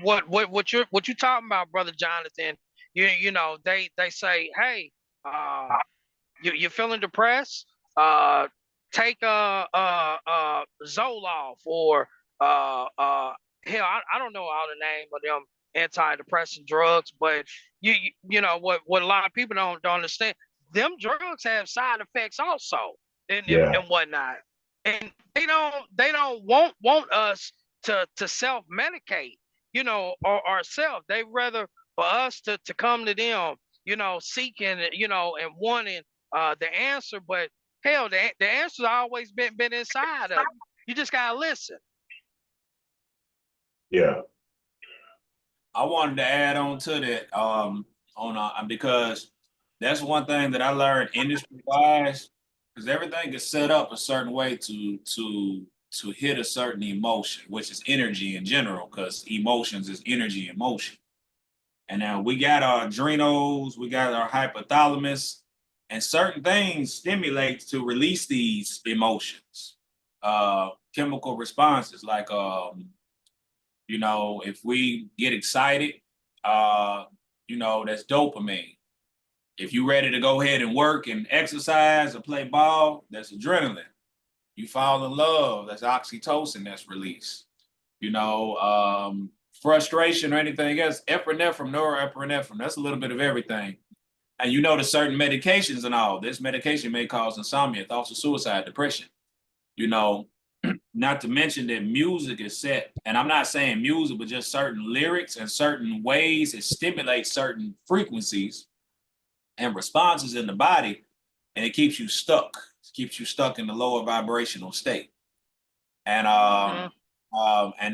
What you talking about, brother Jonathan? You know they say, hey, you're feeling depressed, take Zoloft or hell, I don't know all the name of them antidepressant drugs, but you know what a lot of people don't understand. Them drugs have side effects also, Yeah. and whatnot, and they don't want us to self medicate, you know, or ourselves. They rather for us to come to them, you know, seeking, you know, and wanting the answer, but hell, the answer's always been inside of you. You just gotta listen. Yeah. I wanted to add on to that, because that's one thing that I learned industry wise, because everything is set up a certain way to hit a certain emotion, which is energy in general, because emotions is energy in motion. And now we got our adrenals, we got our hypothalamus, and certain things stimulate to release these emotions, chemical responses like you know, if we get excited, you know, that's dopamine. If you're ready to go ahead and work and exercise or play ball, that's adrenaline. You fall in love, that's oxytocin that's released. You know, frustration or anything else, epinephrine, norepinephrine, that's a little bit of everything. And you know, the certain medications and all, this medication may cause insomnia, thoughts of suicide, depression. You know, not to mention that music is set, and I'm not saying music, but just certain lyrics and certain ways it stimulates certain frequencies and responses in the body, and it keeps you stuck. It keeps you stuck in the lower vibrational state. And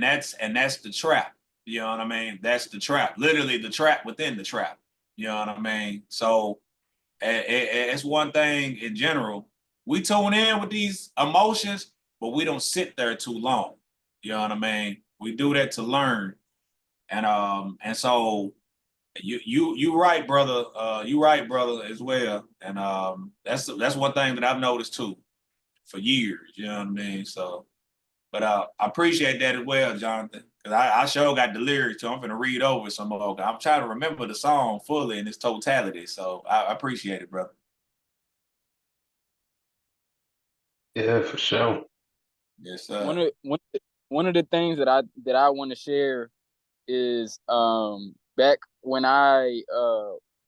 that's the trap. You know what I mean? That's the trap. Literally the trap within the trap. You know what I mean? So it's one thing in general. We tune in with these emotions, but we don't sit there too long. You know what I mean? We do that to learn. And so you right, brother. You right, brother, as well. And that's one thing that I've noticed too for years. You know what I mean? So, but I appreciate that as well, Jonathan. Because I sure got the lyrics, so I'm gonna read over some more. I'm trying to remember the song fully in its totality. So I appreciate it, brother. Yeah, for sure. Yes, One sir. of one of the things that I want to share is back when I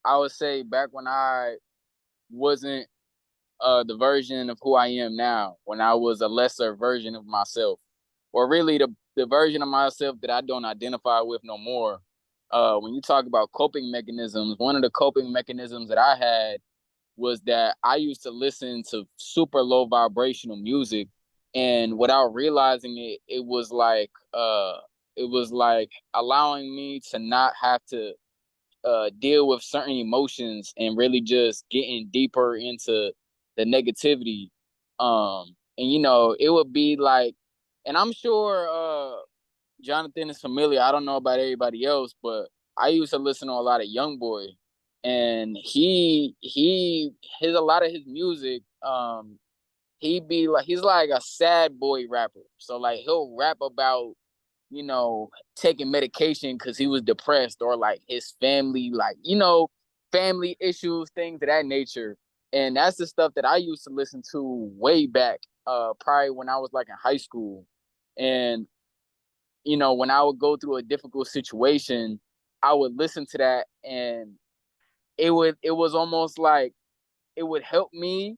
would say back when I wasn't the version of who I am now, when I was a lesser version of myself, or really the version of myself that I don't identify with no more. When you talk about coping mechanisms, one of the coping mechanisms that I had was that I used to listen to super low vibrational music, and without realizing it, it was like allowing me to not have to deal with certain emotions and really just getting deeper into the negativity. And you know, it would be like, and I'm sure Jonathan is familiar. I don't know about everybody else, but I used to listen to a lot of Young Boy, and his a lot of his music. He'd be like, he's like a sad boy rapper. So like he'll rap about, you know, taking medication because he was depressed, or like his family, like, you know, family issues, things of that nature. And that's the stuff that I used to listen to way back, probably when I was like in high school. And you know, when I would go through a difficult situation, I would listen to that, and it was almost like it would help me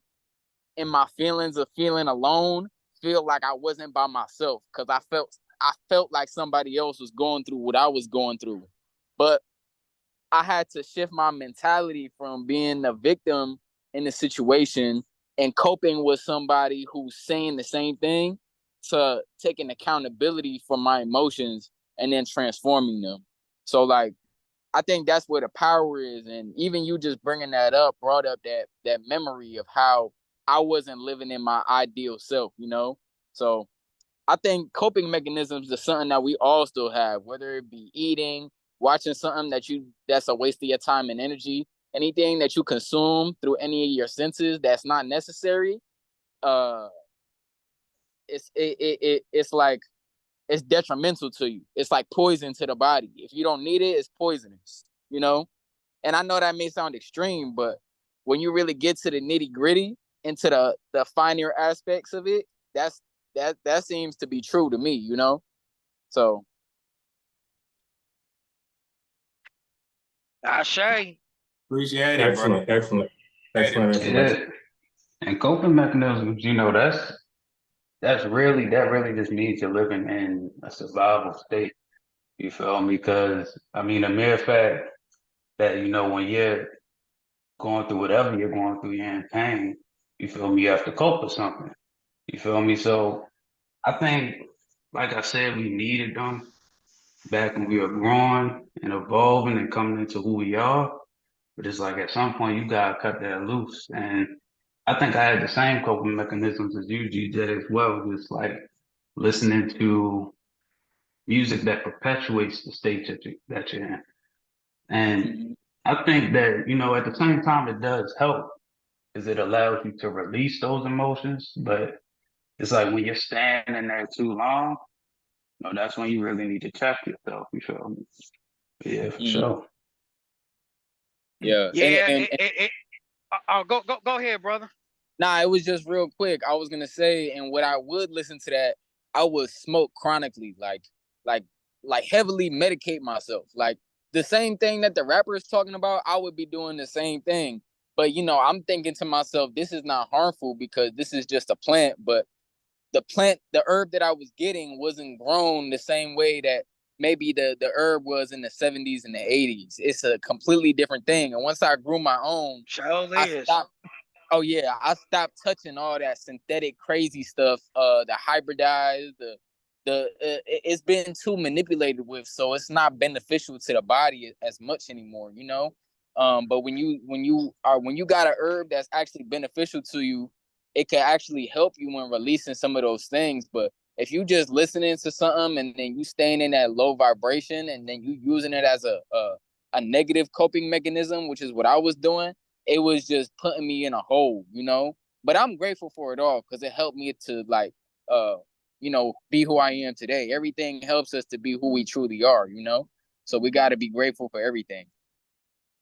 in my feelings of feeling alone, feel like I wasn't by myself, because I felt like somebody else was going through what I was going through. But I had to shift my mentality from being a victim in the situation and coping with somebody who's saying the same thing, to taking accountability for my emotions and then transforming them. So like, I think that's where the power is. And even you just bringing that up brought up that memory of how I wasn't living in my ideal self, you know? So I think coping mechanisms is something that we all still have, whether it be eating, watching something that's a waste of your time and energy, anything that you consume through any of your senses that's not necessary, it's like it's detrimental to you. It's like poison to the body. If you don't need it, it's poisonous, you know? And I know that may sound extreme, but when you really get to the nitty gritty, into the finer aspects of it, that seems to be true to me, you know? So Ashe. Appreciate it, bro. Excellent information. Yeah. And coping mechanisms, you know, that really just means you're living in a survival state. You feel me? Because I mean, the mere fact that, you know, when you're going through whatever you're going through, you're in pain, you feel me? You have to cope with something. You feel me? So I think, like I said, we needed them back when we were growing and evolving and coming into who we are. But it's like at some point you gotta cut that loose. And I think I had the same coping mechanisms as you, GJ, as well. Just like listening to music that perpetuates the state that you're in. And I think that, you know, at the same time, it does help because it allows you to release those emotions. But it's like when you're standing there too long, you know, that's when you really need to check yourself. You feel me? Yeah, for sure. Yeah. Yeah. Go ahead, brother. Nah, it was just real quick. I was gonna say, and what I would listen to that, I would smoke chronically, like heavily medicate myself. Like the same thing that the rapper is talking about, I would be doing the same thing. But you know, I'm thinking to myself, this is not harmful because this is just a plant. But the herb that I was getting wasn't grown the same way that maybe the herb was in the 70s and the 80s. It's a completely different thing. And once I grew my own, I stopped touching all that synthetic crazy stuff, the hybridized, it's been too manipulated with, so it's not beneficial to the body as much anymore, you know. But when you got a herb that's actually beneficial to you, it can actually help you when releasing some of those things. But if you just listening to something and then you staying in that low vibration and then you using it as a negative coping mechanism, which is what I was doing, it was just putting me in a hole, you know. But I'm grateful for it all because it helped me to you know, be who I am today. Everything helps us to be who we truly are, you know. So we got to be grateful for everything.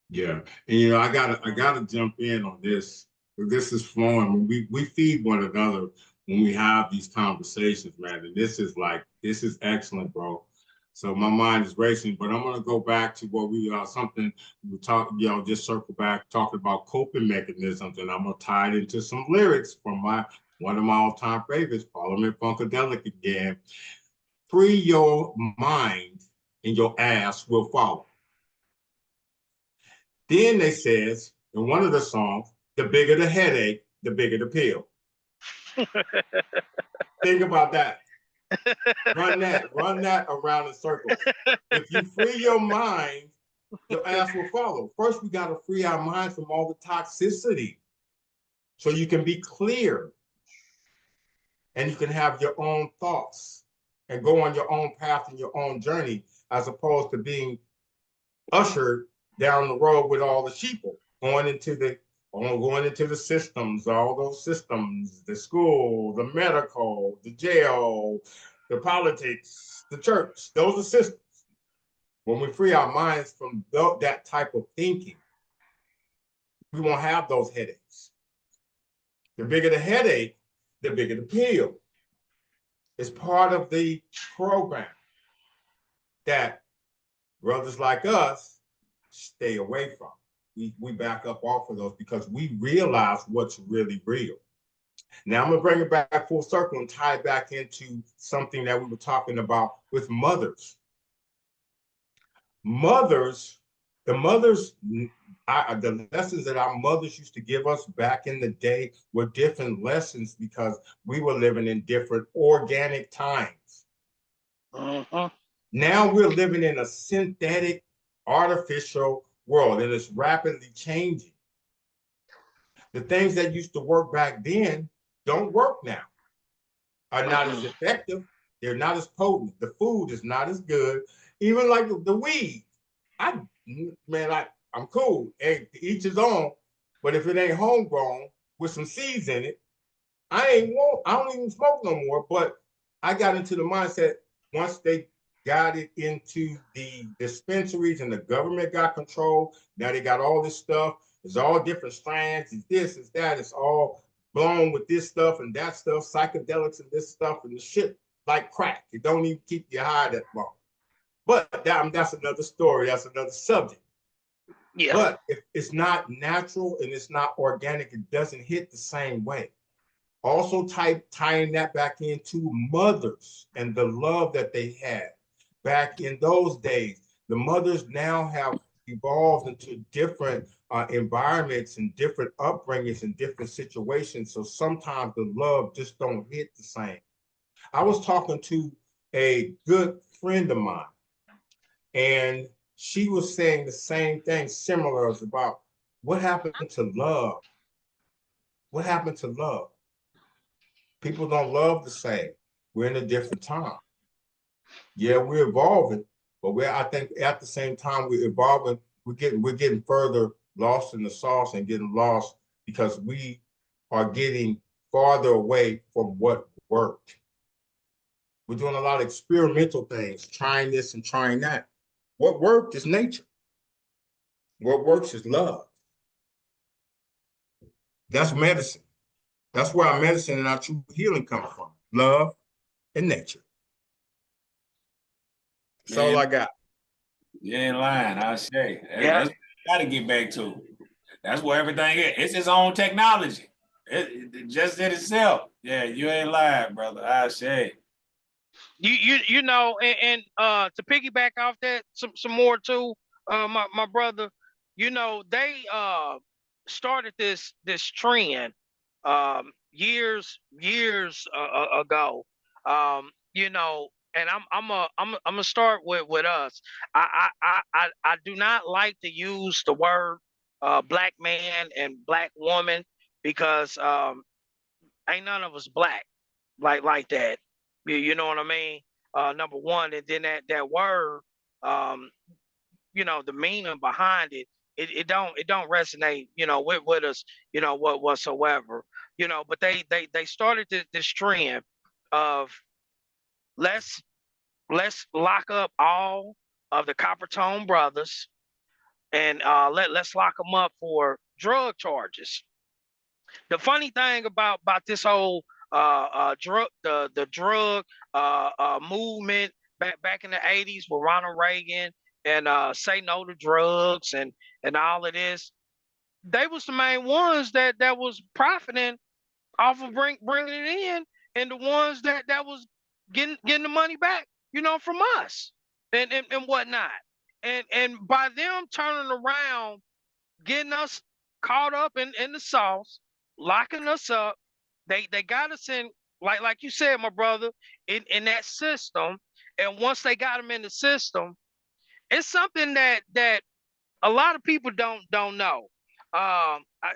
Yeah, and you know, I gotta jump in on this. This is flowing. We feed one another when we have these conversations, man. And this is excellent, bro. So my mind is racing, but I'm gonna go back to what something we talked, you know, just circle back talking about coping mechanisms, and I'm gonna tie it into some lyrics from one of my all-time favorites, Parliament Funkadelic again. Free your mind and your ass will follow. Then they says in one of the songs, the bigger the headache, the bigger the pill. Think about that. Run that around in circles. If you free your mind, your ass will follow. First, we got to free our minds from all the toxicity so you can be clear and you can have your own thoughts and go on your own path and your own journey as opposed to being ushered down the road with all the sheeple going into the systems, all those systems, the school, the medical, the jail, the politics, the church. Those are systems. When we free our minds from that type of thinking, we won't have those headaches. The bigger the headache, the bigger the pill. It's part of the program that brothers like us stay away from. We back up off of those because we realize what's really real. Now I'm gonna bring it back full circle and tie it back into something that we were talking about with mothers. The lessons that our mothers used to give us back in the day were different lessons because we were living in different organic times. Uh-huh. Now we're living in a synthetic, artificial world, and it's rapidly changing. The things that used to work back then don't work now, are not as effective, they're not as potent, the food is not as good, even like the weed. I'm cool. Hey, each his own. But if it ain't homegrown with some seeds in it, I don't even smoke no more. But I got into the mindset once they got it into the dispensaries and the government got control. Now they got all this stuff. It's all different strands. It's this, it's that. It's all blown with this stuff and that stuff, psychedelics and this stuff and the shit like crack. It don't even keep you high that long. But that's another story. That's another subject. Yeah. But if it's not natural and it's not organic, it doesn't hit the same way. Also tying that back into mothers and the love that they had back in those days. The mothers now have evolved into different environments and different upbringings and different situations. So sometimes the love just don't hit the same. I was talking to a good friend of mine, and she was saying the same thing, similar about what happened to love. What happened to love? People don't love the same. We're in a different time. Yeah, we're evolving, but I think at the same time we're evolving, we're getting further lost in the sauce and getting lost because we are getting farther away from what worked. We're doing a lot of experimental things, trying this and trying that. What worked is nature. What works is love. That's medicine. That's where our medicine and our true healing comes from. Love and nature. That's all I got. You ain't lying, I say. Yeah. That's what you got to get back to. That's where everything is. It's its own technology. It just in itself. Yeah, you ain't lying, brother. I say. You know, and to piggyback off that some more too, my brother, you know, they started this trend years ago. You know, and I'm gonna start with us. I do not like to use the word black man and black woman because ain't none of us black like that. You know what I mean? Number one, and then that word, um, you know, the meaning behind it don't resonate, you know, with us, you know, whatsoever, you know. But they started this trend of let's lock up all of the Copper Tone brothers and let's lock them up for drug charges. The funny thing about this whole drug the drug movement back in the 80s with Ronald Reagan and say no to drugs and all of this, they was the main ones that was profiting off of bringing it in, and the ones that was getting the money back, you know, from us and whatnot. And by them turning around, getting us caught up in the sauce, locking us up, they got us in, like you said, my brother, in that system. And once they got them in the system, it's something that a lot of people don't know.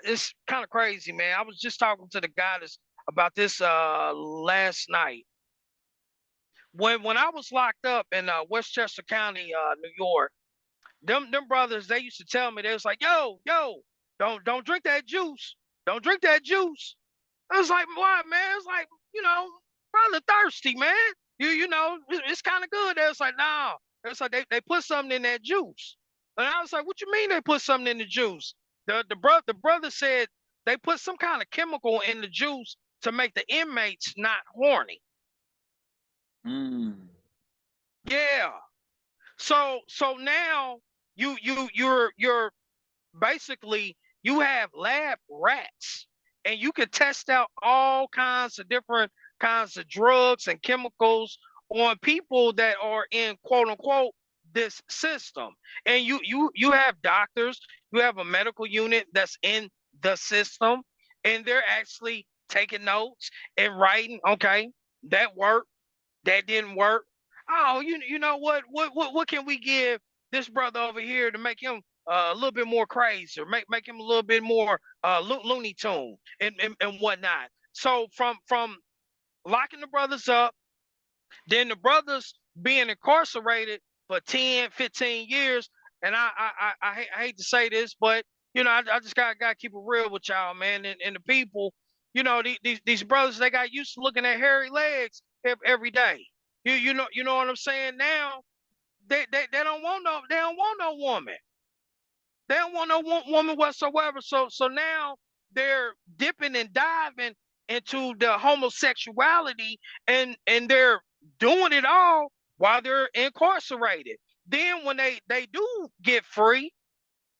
It's kind of crazy, man. I was just talking to the guys about this last night. When I was locked up in Westchester County, New York, them brothers, they used to tell me, they was like, yo, don't drink that juice. Don't drink that juice. I was like, why, man? It's like, you know, brother thirsty, man. You know, it's kind of good. They was like, nah. It's like they put something in that juice. And I was like, what you mean they put something in the juice? The brother said they put some kind of chemical in the juice to make the inmates not horny. Yeah. So now you're basically, you have lab rats and you can test out all kinds of different kinds of drugs and chemicals on people that are in quote unquote this system. And you have doctors, you have a medical unit that's in the system, and they're actually taking notes and writing, okay, that worked, that didn't work. Oh, you know what can we give this brother over here to make him a little bit more crazy, or make him a little bit more Looney Tune and whatnot. So from locking the brothers up, then the brothers being incarcerated for 10, 15 years, and I hate to say this, but you know, I just gotta keep it real with y'all, man, and the people. You know, these brothers, they got used to looking at hairy legs every day. You know what I'm saying? Now they don't want no woman. They don't want no woman whatsoever. So now they're dipping and diving into the homosexuality, and they're doing it all while they're incarcerated. Then when they do get free,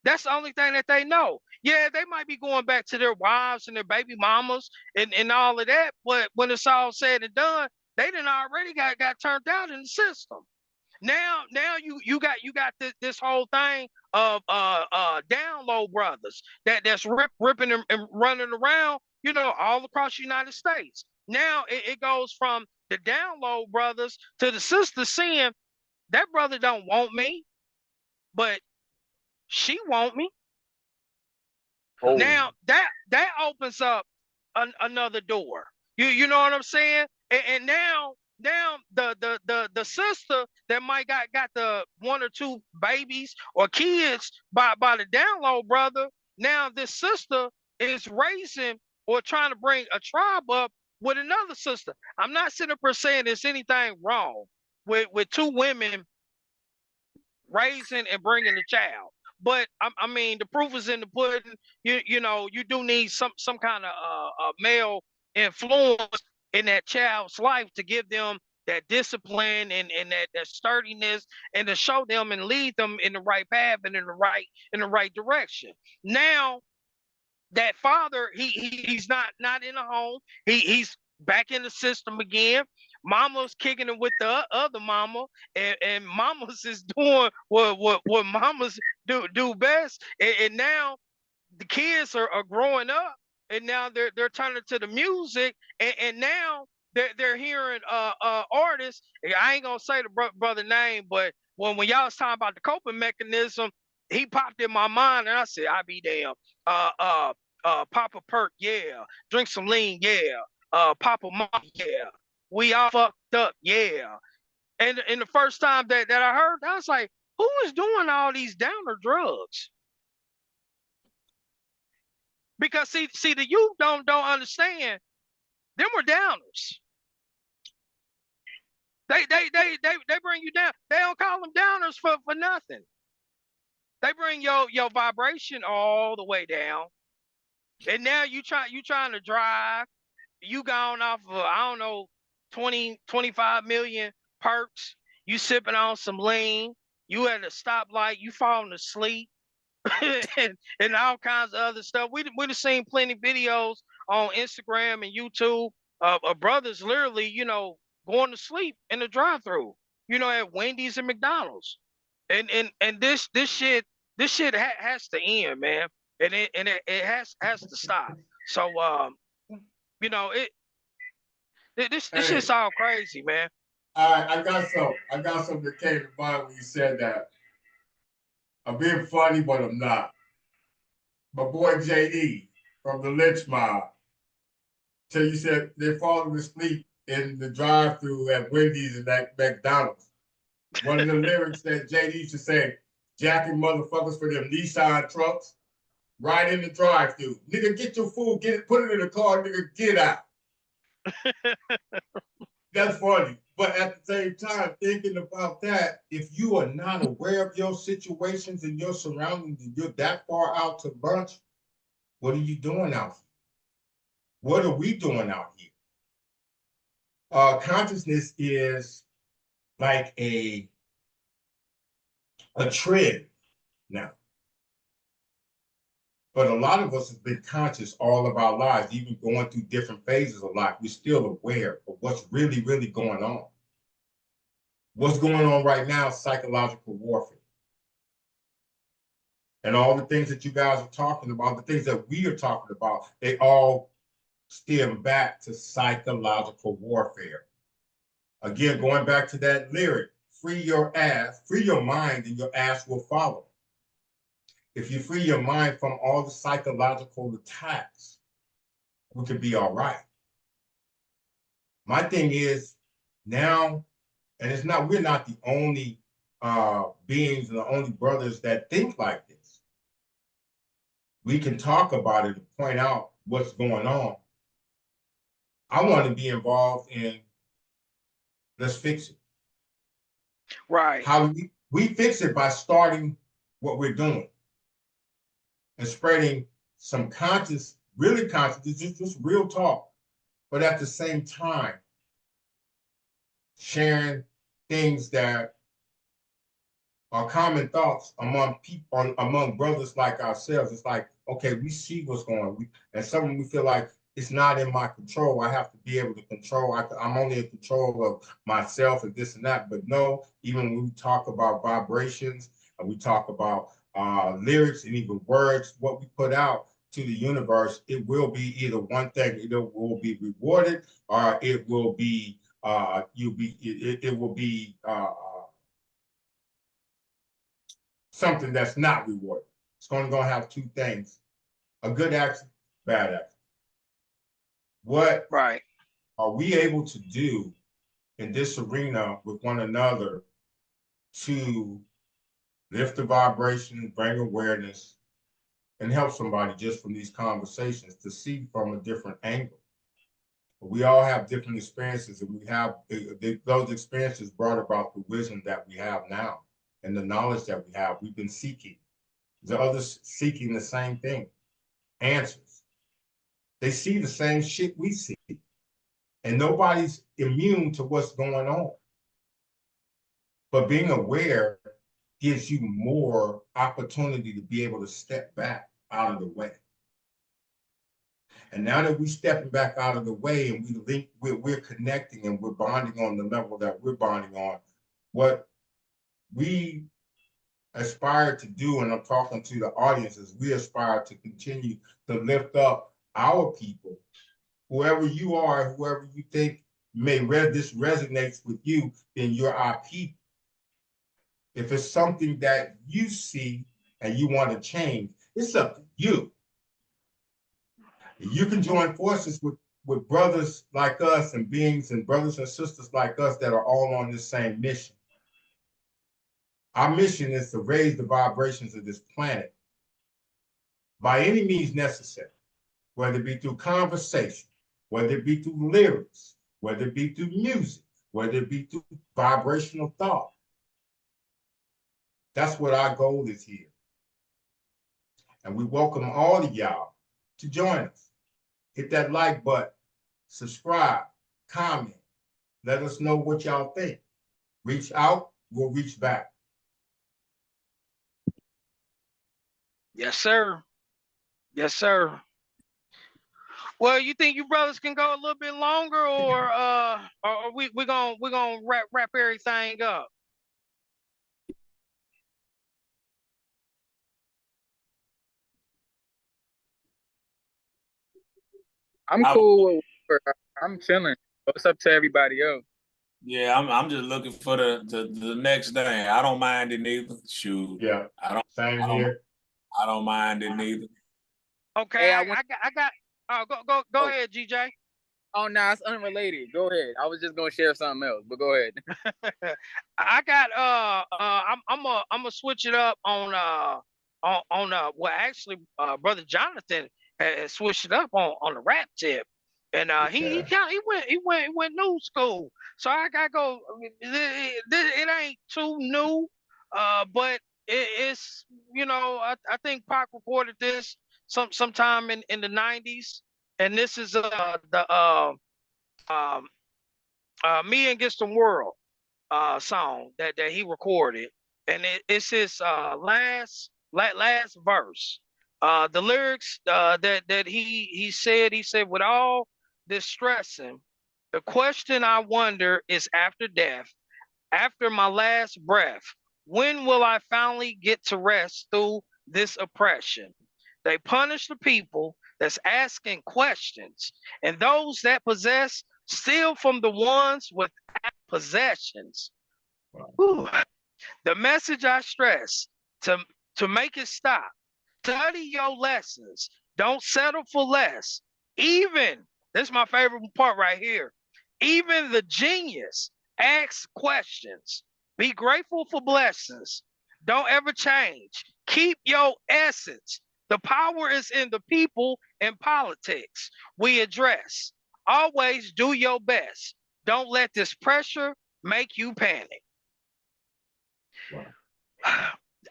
that's the only thing that they know. Yeah, they might be going back to their wives and their baby mamas and all of that, but when it's all said and done, they done already got turned out in the system. Now you got this whole thing of down low brothers that's ripping and running around, you know, all across the United States. Now it goes from the down low brothers to the sister seeing that brother don't want me, but she want me. Oh, Now that opens up another door. You know what I'm saying? And now the sister that might got the one or two babies or kids by the down low brother. Now this sister is raising or trying to bring a tribe up with another sister. I'm not sitting up saying there's anything wrong with two women raising and bringing the child. But I mean, the proof is in the pudding. You know, you do need some kind of male influence in that child's life to give them that discipline and that sturdiness, and to show them and lead them in the right path and in the right direction. Now that father, he's not in a home. He's back in the system again. Mama's kicking it with the other mama, and mamas is doing what mamas do best. And now the kids are growing up, and now they're turning to the music, and now they're hearing artists. I ain't gonna say the brother name, but when y'all was talking about the coping mechanism, he popped in my mind, and I said, I be damn. Pop a perk, yeah. Drink some lean, yeah. Pop a mop, yeah. We all fucked up, yeah. And the first time that I heard, I was like, who is doing all these downer drugs? Because see, the youth don't understand. Them were downers. They bring you down. They don't call them downers for nothing. They bring your vibration all the way down. And now you trying to drive. You gone off of, I don't know, 20, 25 million perks. You sipping on some lean. You at a stoplight. You falling asleep. and all kinds of other stuff. We've seen plenty of videos on Instagram and YouTube of brothers literally, you know, going to sleep in the drive-through, you know, at Wendy's and McDonald's. And this shit has to end, man. And it has to stop. So you know, this shit's all crazy, man. All right, I got something that came to mind when you said that. I'm being funny, but I'm not. My boy JD from the Lyicz mob. So you said they're falling asleep in the drive-thru at Wendy's and at McDonald's. One of the lyrics that JD used to say, jacking motherfuckers for them Nissan trucks, right in the drive-thru. Nigga, get your food, get it, put it in the car, nigga, get out. That's funny. But at the same time, thinking about that, if you are not aware of your situations and your surroundings, and you're that far out to lunch, what are you doing out here? What are we doing out here? Consciousness is like a trend now. But a lot of us have been conscious all of our lives, even going through different phases of life. We're still aware of what's really, really going on. What's going on right now is psychological warfare. And all the things that you guys are talking about, the things that we are talking about, they all stem back to psychological warfare. Again, going back to that lyric, free your ass, free your mind, and your ass will follow. If you free your mind from all the psychological attacks, we could be all right. My thing is now, and we're not the only beings and the only brothers that think like this. We can talk about it and point out what's going on. I want to be involved in, let's fix it. Right. How we fix it by starting what we're doing and spreading some conscious, really conscious, just real talk, but at the same time, sharing things that are common thoughts among people, among brothers like ourselves. It's like, okay, we see what's going on. And something we feel like it's not in my control. I have to be able to control. I'm only in control of myself and this and that. But no, even when we talk about vibrations and we talk about lyrics and even words, what we put out to the universe, it will be either one thing, either will be rewarded or it will be it will be something that's not rewarded. It's going to have two things: a good action, bad action. What right. are we able to do in this arena with one another to lift the vibration, bring awareness, and help somebody just from these conversations to see from a different angle? We all have different experiences, and we have those experiences brought about the wisdom that we have now and the knowledge that we have. We've been seeking. The others seeking the same thing, answers. They see the same shit we see, and nobody's immune to what's going on. But being aware gives you more opportunity to be able to step back out of the way. And now that we're stepping back out of the way and we're connecting and we're bonding on the level that we're bonding on, what we aspire to do, and I'm talking to the audience, is we aspire to continue to lift up our people, whoever you are, whoever you think this resonates with you, then you're our people. If it's something that you see and you want to change, it's up to you. You can join forces with brothers like us and beings and brothers and sisters like us that are all on this same mission. Our mission is to raise the vibrations of this planet by any means necessary, whether it be through conversation, whether it be through lyrics, whether it be through music, whether it be through vibrational thought. That's what our goal is here. And we welcome all of y'all to join us. Hit that like button, subscribe, comment, let us know what y'all think. Reach out, we'll reach back. Yes, sir. Yes, sir. Well, you think you brothers can go a little bit longer, or we gonna wrap everything up? I'm cool. I'm chilling. What's up to everybody else? Yeah, I'm just looking for the next thing. I don't mind it neither. Shoot. Yeah. Same here. I don't mind it neither. Okay, Hey, I got. Oh, go ahead, GJ. Oh no, it's unrelated. Go ahead. I was just gonna share something else, but go ahead. I got I'm gonna switch it up on well, actually brother Jonathan has switched it up on the rap tip, and he went new school, so I gotta go. It ain't too new, but it's I think Pac recorded this sometime in the 90s, and this is the Me Against the World song that he recorded, and it's his last verse. The lyrics that he said, with all this stressing, the question I wonder is, after death, after my last breath, when will I finally get to rest through this oppression? They punish the people that's asking questions, and those that possess steal from the ones with possessions. Whew. The message I stress to make it stop. Study your lessons. Don't settle for less. Even, this is my favorite part right here, even the genius asks questions, Be grateful for blessings. Don't ever change. Keep your essence. The power is in the people and politics we address. Always do your best. Don't let this pressure make you panic. Wow.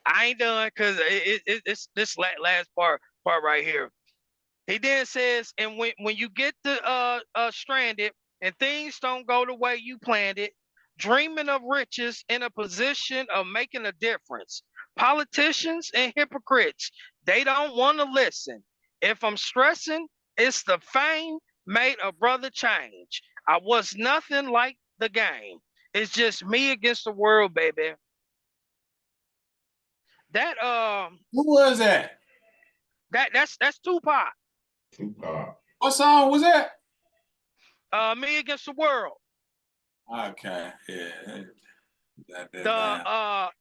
I ain't done because it's this last part right here. He then says, and when you get the stranded and things don't go the way you planned it, dreaming of riches in a position of making a difference. Politicians and hypocrites, they don't want to listen. If I'm stressing, it's the fame made a brother change. I was nothing like the game. It's just me against the world, baby. That Who was that? that's Tupac. Tupac. What song was that? Me against the world. Okay, yeah. Got that The down.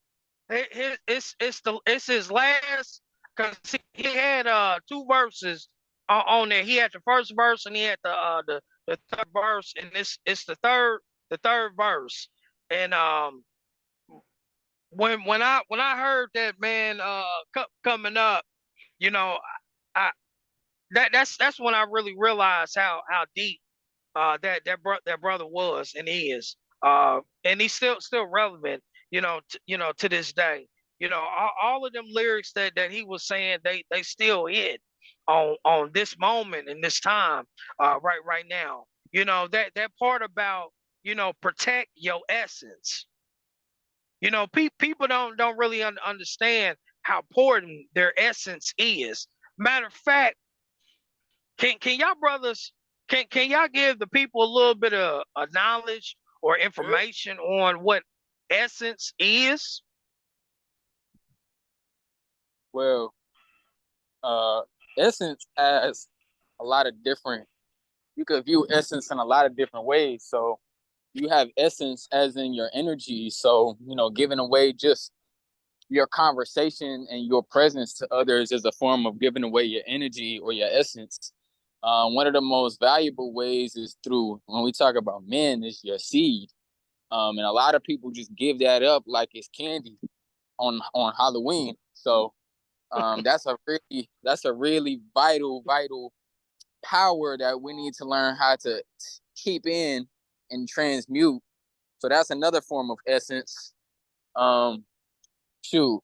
it's his last, because he had two verses on there. He had the first verse and he had the third verse, and it's the third verse. And when I heard that, man, coming up, you know, I that's when I really realized how deep that brother was and is, and he's still relevant, to this day. All of them lyrics that he was saying, they still hit on this moment and this time, right now. That part about, protect your essence. People don't really understand how important their essence is. Matter of fact, can y'all brothers, can y'all give the people a little bit of knowledge or information on what essence is? Well, essence has a lot of different. You could view essence in a lot of different ways. So you have essence as in your energy. So giving away just your conversation and your presence to others is a form of giving away your energy or your essence. One of the most valuable ways is through, when we talk about men, is your seed. And a lot of people just give that up like it's candy on Halloween. So that's a really vital power that we need to learn how to keep in and transmute. So that's another form of essence. Shoot,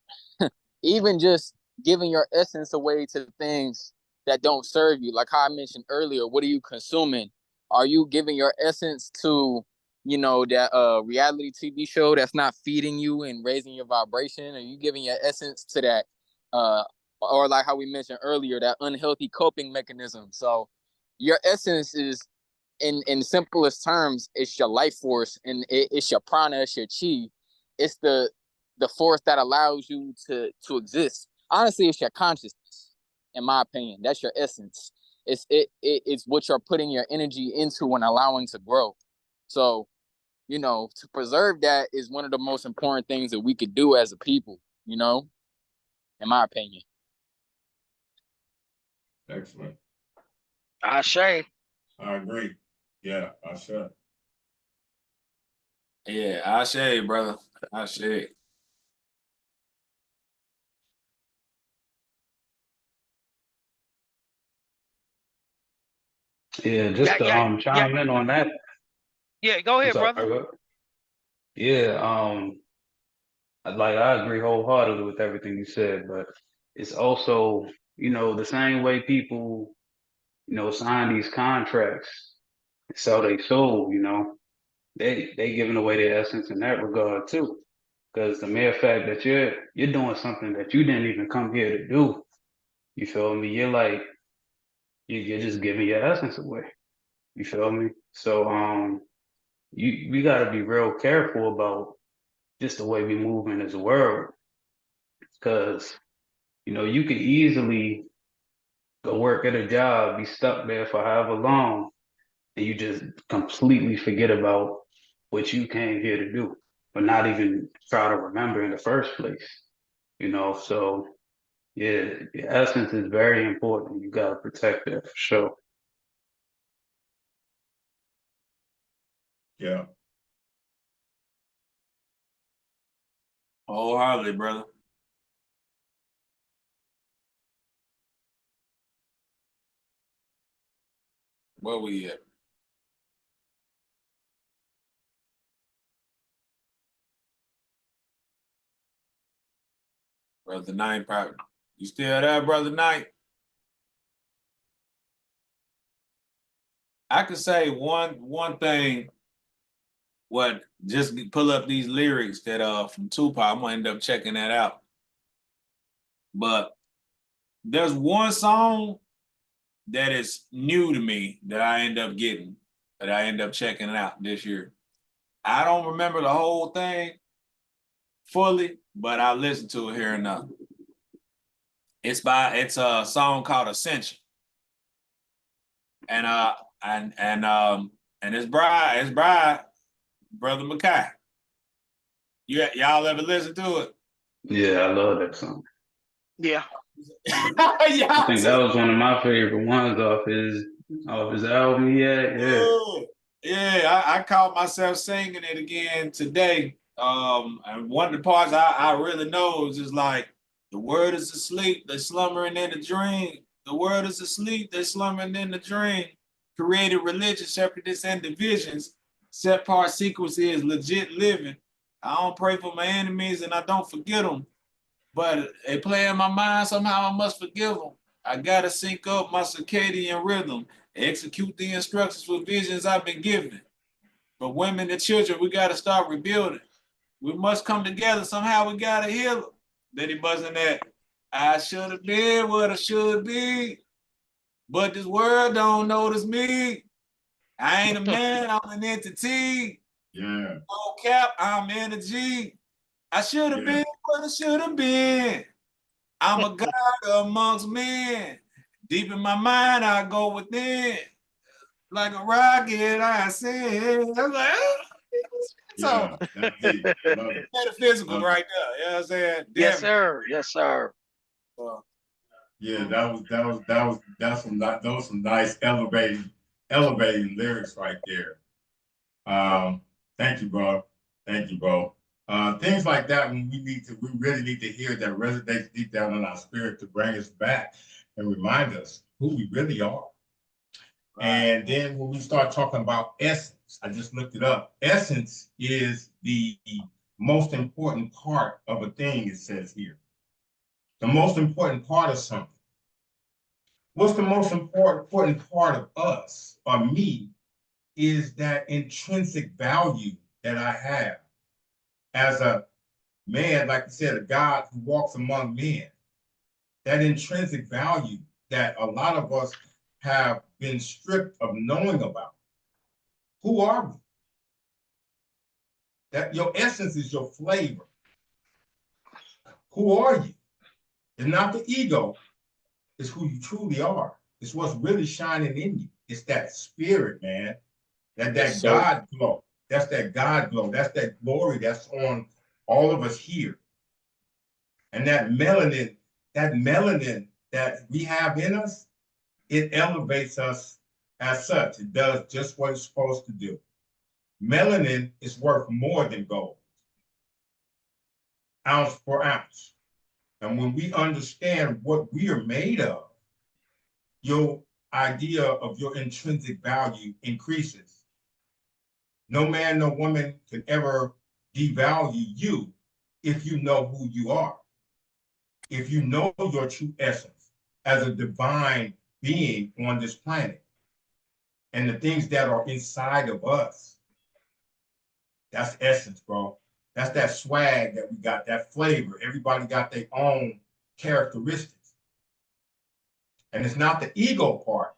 even just giving your essence away to things that don't serve you, like how I mentioned earlier. What are you consuming? Are you giving your essence to that reality TV show that's not feeding you and raising your vibration? Are you giving your essence to that, or like how we mentioned earlier, that unhealthy coping mechanism? So your essence is, in simplest terms, it's your life force, and it's your prana, it's your chi. It's the force that allows you to exist. Honestly, it's your consciousness, in my opinion. That's your essence. It's what you're putting your energy into and allowing to grow. So, to preserve that is one of the most important things that we could do as a people, in my opinion. Excellent. Ashe. I agree. Yeah, I should. Yeah, Ashe, brother. Ashe. Yeah, just to Yeah, yeah, chime in on that. yeah. Go I'm ahead, sorry. brother. Yeah, like I agree wholeheartedly with everything you said, but it's also, the same way people, sign these contracts, sell their soul, they giving away their essence in that regard too. Because the mere fact that you're doing something that you didn't even come here to do, you feel me? You're like you're just giving your essence away. You feel me? So we got to be real careful about just the way we move in this world, because you could easily go work at a job, be stuck there for however long, and you just completely forget about what you came here to do, but not even try to remember in the first place. So yeah, the essence is very important. You gotta protect that for sure. Yeah. Wholeheartedly, brother. Where we at? Brother Knight, probably. You still there, Brother Knight? I could say one thing. What just pull up these lyrics that from Tupac. I'm gonna end up checking that out. But there's one song that is new to me that I end up getting, that I end up checking out this year. I don't remember the whole thing fully, but I listened to it here and now. It's a song called Ascension. And it's Bride, Brother Mackay. Y'all ever listen to it? Yeah, I love that song. Yeah. I think that was one of my favorite ones off his album. Yeah, I caught myself singing it again today. And one of the parts I really know is just like, the word is asleep, they're slumbering in a dream. The word is asleep, they're slumbering in a dream. Created religion, separatists and divisions. Set part sequence is legit living. I don't pray for my enemies and I don't forget them. But they play in my mind, somehow I must forgive them. I gotta sync up my circadian rhythm, execute the instructions for visions I've been given. For women and children, we gotta start rebuilding. We must come together, somehow we gotta heal them. Then he buzzing that, I should have been what I should be, but this world don't notice me. I ain't a man, I'm an entity. Yeah. No cap, I'm energy. I should have been what I should have been. I'm a God amongst men. Deep in my mind, I go within. Like a rocket, I ascend. I'm like, Yeah, that's deep. I love it. Metaphysical right there. You know what I'm saying? Yes, sir. Yes, sir. Yeah, that's some nice elevating lyrics right there. Thank you, bro. Thank you, bro. Things like that when we really need to hear that resonates deep down in our spirit to bring us back and remind us who we really are. Right. And then when we start talking about essence, I just looked it up. Essence is the most important part of a thing, it says here. The most important part of something. What's the most important part of us or me is that intrinsic value that I have as a man, like you said, a God who walks among men. That intrinsic value that a lot of us have been stripped of knowing about. Who are we? That your essence is your flavor. Who are you? It's not the ego, it's who you truly are. It's what's really shining in you. It's that spirit, man. That God glow. That's that God glow. That's that glory that's on all of us here. And that melanin that we have in us, it elevates us as such. It does just what it's supposed to do. Melanin is worth more than gold, ounce for ounce. And when we understand what we are made of, your idea of your intrinsic value increases. No man, no woman can ever devalue you if you know who you are. If you know your true essence as a divine being on this planet and the things that are inside of us, that's essence, bro. That's that swag that we got, that flavor. Everybody got their own characteristics. And it's not the ego part.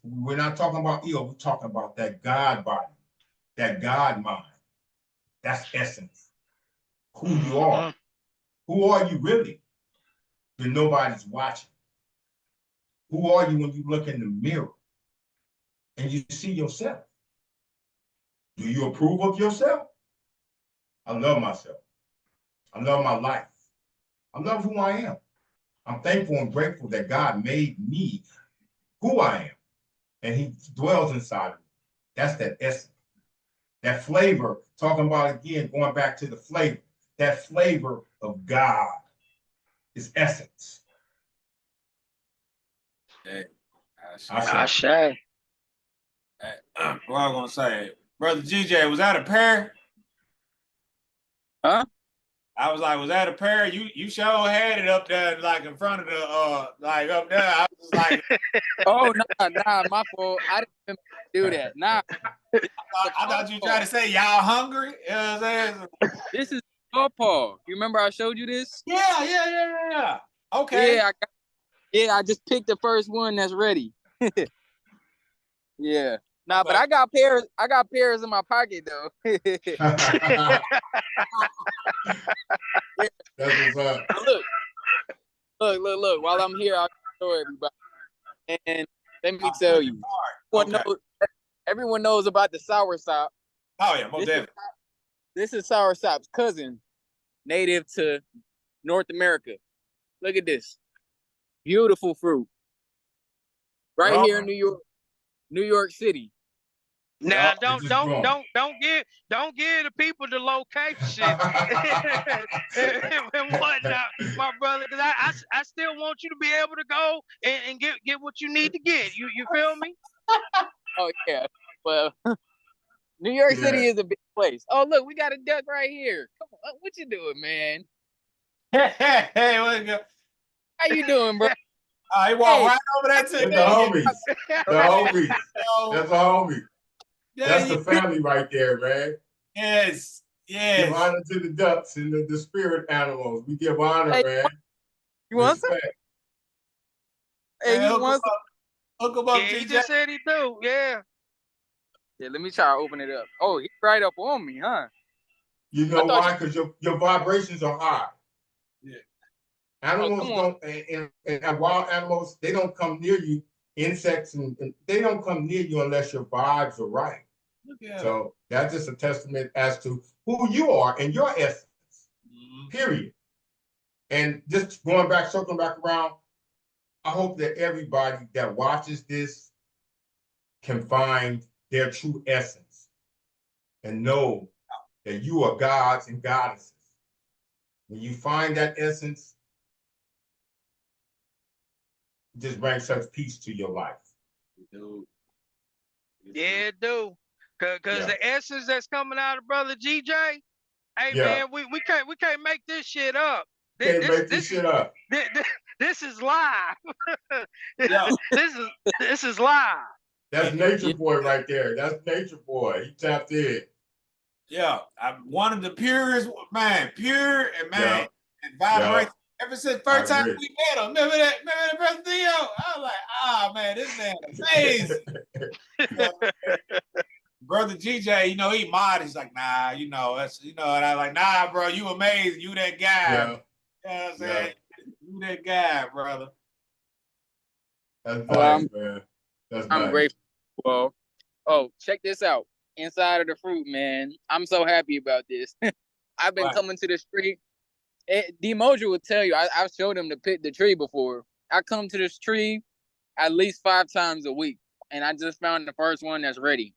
We're not talking about ego. We're talking about that God body, that God mind. That's essence. Who you are. Who are you really when nobody's watching? Who are you when you look in the mirror and you see yourself? Do you approve of yourself? I love myself. I love my life. I love who I am. I'm thankful and grateful that God made me who I am, and he dwells inside of me. That's that essence. That flavor, talking about again, going back to the flavor. that flavor of God is essence. Hey, Ashe. what I was gonna say, brother GJ, was that a pair? Huh? I was like, was that a pair? You sure had it up there, like in front of the like up there. I was just like, Oh nah, my fault. I didn't even do that. Nah. I thought you tried to say y'all hungry. You know what I'm saying? This is Paw. You remember I showed you this? Yeah. Okay. I just picked the first one that's ready. Yeah. Nah, but I got pairs in my pocket though. That's what's up. Look. While I'm here, I'll show everybody. And let me tell you, everyone knows about the soursop. Oh yeah, most definitely. This is soursop's cousin, native to North America. Look at this. Beautiful fruit. Right here in New York City. Now don't give the people the location and whatnot, my brother. Because I still want you to be able to go and get what you need to get. You feel me? Oh yeah. Well, New York City is a big place. Oh look, we got a duck right here. Come on, what you doing, man? Hey, what's good? How you doing, bro? He walked right over there to the homies. The homies. That's a homie. That's the family right there, man. Yes. Give honor to the ducks and the spirit animals. We give honor, man. You want some? Hey, you want some? Hook him up, he just said he do. Yeah. Yeah, let me try to open it up. Oh, he's right up on me, huh? You know why? Because your vibrations are high. Yeah. Animals don't, and wild animals, they don't come near you. Insects, and they don't come near you unless your vibes are right. So that's just a testament as to who you are and your essence, period. And just circling back around, I hope that everybody that watches this can find their true essence and know that you are gods and goddesses. When you find that essence, it just brings such peace to your life. Yeah, it do. Cause the essence that's coming out of brother GJ, hey man, we can't make this shit up. This is live. This is live. That's Nature Boy right there. That's Nature Boy. He tapped in. Yeah, I'm one of the purest, man, pure and man, and vibrate. Ever since first time we met him, remember that brother Theo? I was like, man, this man amazing. Brother GJ, he mod. He's like, nah, that's, and I like, nah, bro, you amazing. You that guy. Yeah. You know what I'm saying? You that guy, brother. That's nice, man. That's nice. I'm grateful. Well, check this out. Inside of the fruit, man. I'm so happy about this. I've been coming to this tree. D-Mojo will tell you, I've showed him the tree before. I come to this tree at least 5 times a week, and I just found the first one that's ready.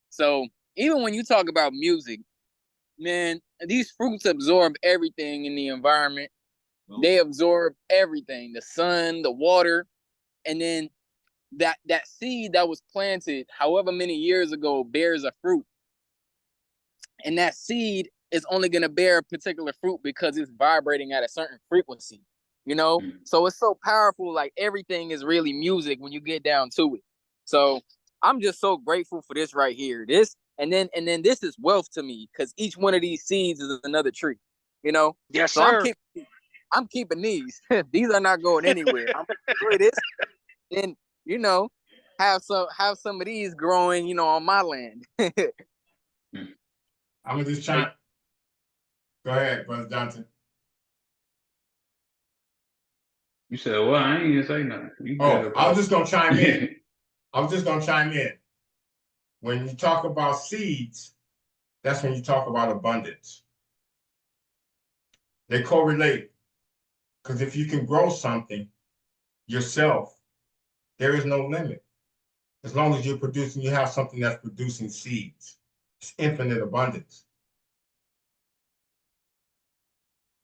So even when you talk about music, man, these fruits absorb everything in the environment. They absorb everything, the sun, the water, and then that seed that was planted however many years ago bears a fruit. And that seed is only going to bear a particular fruit because it's vibrating at a certain frequency, So it's so powerful. Like everything is really music when you get down to it. So I'm just so grateful for this right here. And then this is wealth to me because each one of these seeds is another tree, Yes, so sir. I'm keeping these. These are not going anywhere. I'm gonna enjoy this and have some of these growing, on my land. I'm gonna just chime. Go ahead, Brother Johnson. You said, well, I ain't gonna say nothing. I was just gonna chime in. When you talk about seeds, that's when you talk about abundance. They correlate. Because if you can grow something yourself, there is no limit. As long as you have something that's producing seeds. It's infinite abundance.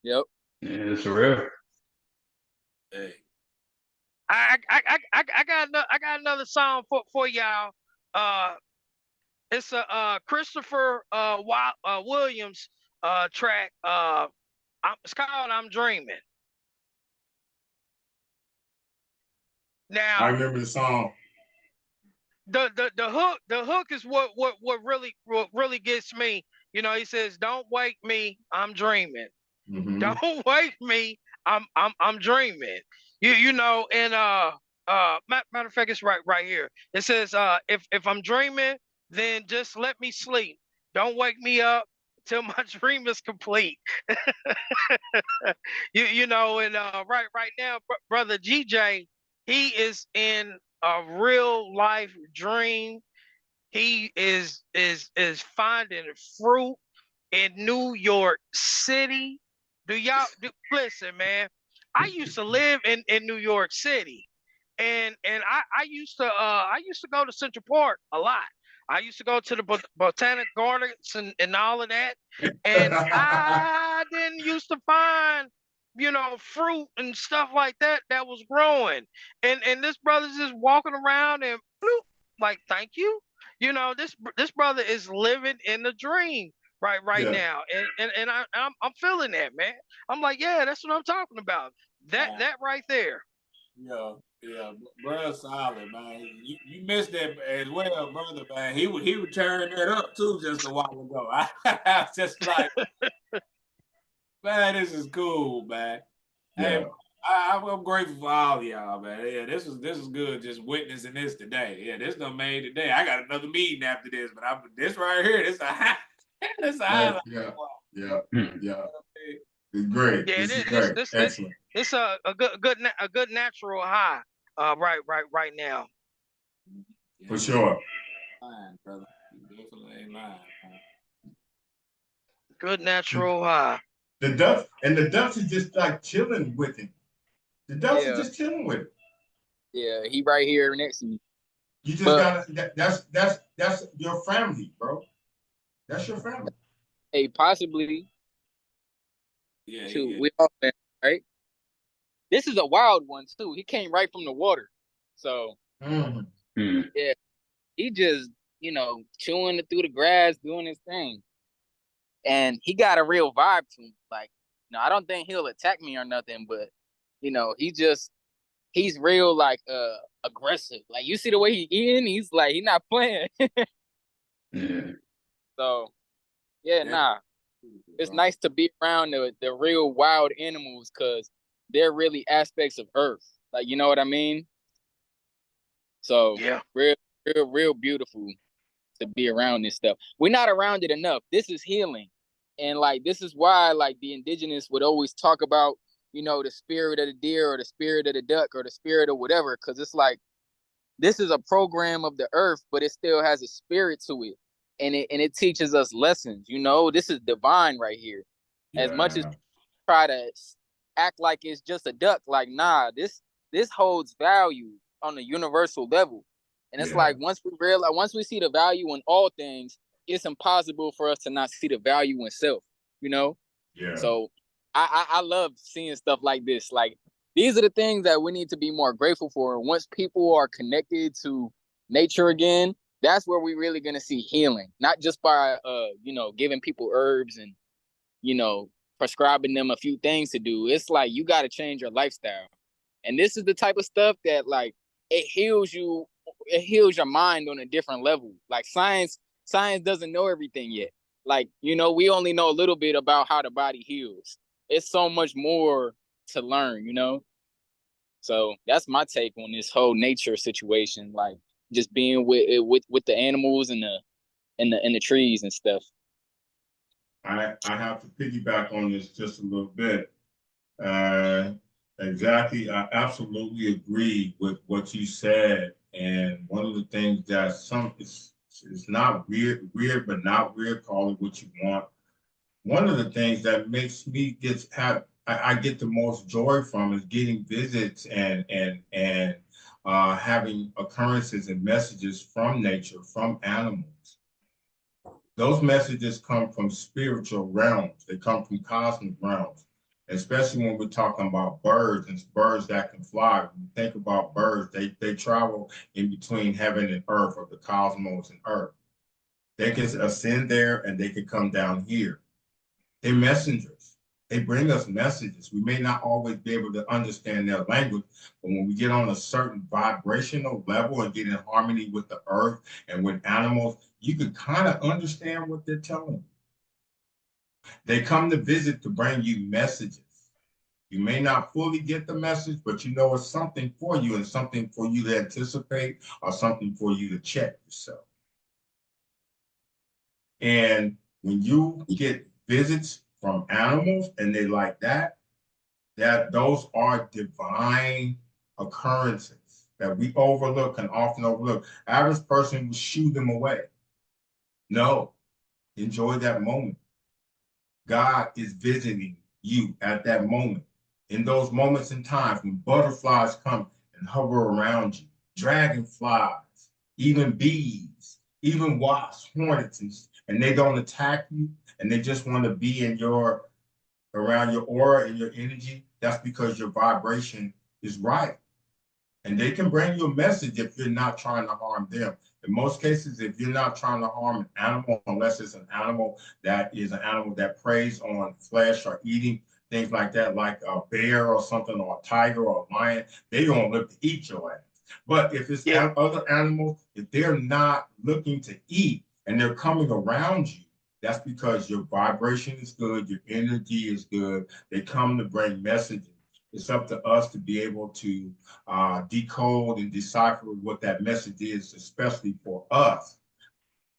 Yep. Yeah, it's real. Hey. I got another song for y'all. It's a Christopher Williams track. It's called "I'm Dreaming." I Now remember the song. the hook is what really gets me. You know, he says, "Don't wake me, I'm dreaming. Mm-hmm. Don't wake me, I'm dreaming." You know, and matter of fact, it's right here. It says, if I'm dreaming, then just let me sleep. Don't wake me up till my dream is complete. You know, and right now, brother GJ, he is in a real life dream. He is finding fruit in New York City. Listen, man? I used to live in New York City, and I used to go to Central Park a lot. I used to go to the Botanic Gardens and all of that, and I didn't used to find, you know, fruit and stuff like that was growing, and this brother's just walking around and bloop, like, thank you. You know, this brother is living in the dream right Yeah. now, and I'm feeling that, man. I'm like, yeah, that's what I'm talking about. That right there. Yeah, bro, solid, man. You missed that as well, brother, man. He would turn that up too just a while ago. I was just like, man, this is cool, man. Hey, Yeah. I'm grateful for all of y'all, man. Yeah, this is good. Just witnessing this today. Yeah, this done made today. I got another meeting after this, but this right here, this a this a highlight. Yeah. Hmm. Yeah. It's great. Yeah, This is great. Excellent. it's a good natural high. Right now. For sure. Lying, brother. You definitely ain't lying, man. Good natural high. The ducks is just like chilling with him. The ducks are Yeah. just chilling with it. Yeah. He right here next to me. You just But gotta. That's your family, bro. That's your family. hey, possibly Yeah, too. We all family, right? This is a wild one too. He came right from the water, so Mhm. Hmm. yeah, he just chewing through the grass, doing his thing, and he got a real vibe to him. Like, I don't think he'll attack me or nothing, but he's real like aggressive. Like you see the way he eating, he's like he's not playing. Yeah. So yeah, nah, it's nice to be around the real wild animals because they're really aspects of Earth. Like you know what I mean? So Yeah. real beautiful to be around this stuff. We're not around it enough. This is healing. And like this is why like the indigenous would always talk about, the spirit of the deer or the spirit of the duck or the spirit of whatever, because it's like this is a program of the earth, but it still has a spirit to it. And it teaches us lessons, this is divine right here. As much as Yeah. try to act like it's just a duck, like nah, this holds value on a universal level. And it's Yeah. like once we see the value in all things, it's impossible for us to not see the value in self, Yeah. So I love seeing stuff like this. Like these are the things that we need to be more grateful for. And once people are connected to nature again, that's where we're really gonna see healing. Not just by giving people herbs and prescribing them a few things to do. It's like you gotta change your lifestyle. And this is the type of stuff that like it heals your mind on a different level. Like science doesn't know everything yet. Like, we only know a little bit about how the body heals. It's so much more to learn, So that's my take on this whole nature situation, like just being with the animals and the trees and stuff. I have to piggyback on this just a little bit. Exactly. I absolutely agree with what you said. And one of the things that it's not weird, but not weird, call it what you want. One of the things that makes me I get the most joy from is getting visits and having occurrences and messages from nature, from animals. Those messages come from spiritual realms. They come from cosmic realms. especially when we're talking about birds and birds that can fly. When you think about birds, they travel in between heaven and earth, or the cosmos and earth. They can ascend there and they can come down here. They're messengers. They bring us messages. We may not always be able to understand their language, but when we get on a certain vibrational level and get in harmony with the earth and with animals, you can kind of understand what they're telling you. They come to visit to bring you messages. You may not fully get the message, but you know it's something for you and something for you to anticipate or something for you to check yourself. And when you get visits from animals and they like that those are divine occurrences that we overlook and often overlook. Average person will shoo them away. No, enjoy that moment. God is visiting you at that moment. In those moments in time when butterflies come and hover around you, dragonflies, even bees, even wasps, hornets, and they don't attack you, and they just want to be in your, around your aura and your energy, that's because your vibration is right. And they can bring you a message if you're not trying to harm them. In most cases, if you're not trying to harm an animal, unless it's an animal that is an animal that preys on flesh or eating things like that, like a bear or something, or a tiger or a lion, they don't look to eat your ass. But if it's other animals, if they're not looking to eat and they're coming around you, that's because your vibration is good, your energy is good. They come to bring messages. It's up to us to be able to decode and decipher what that message is, especially for us,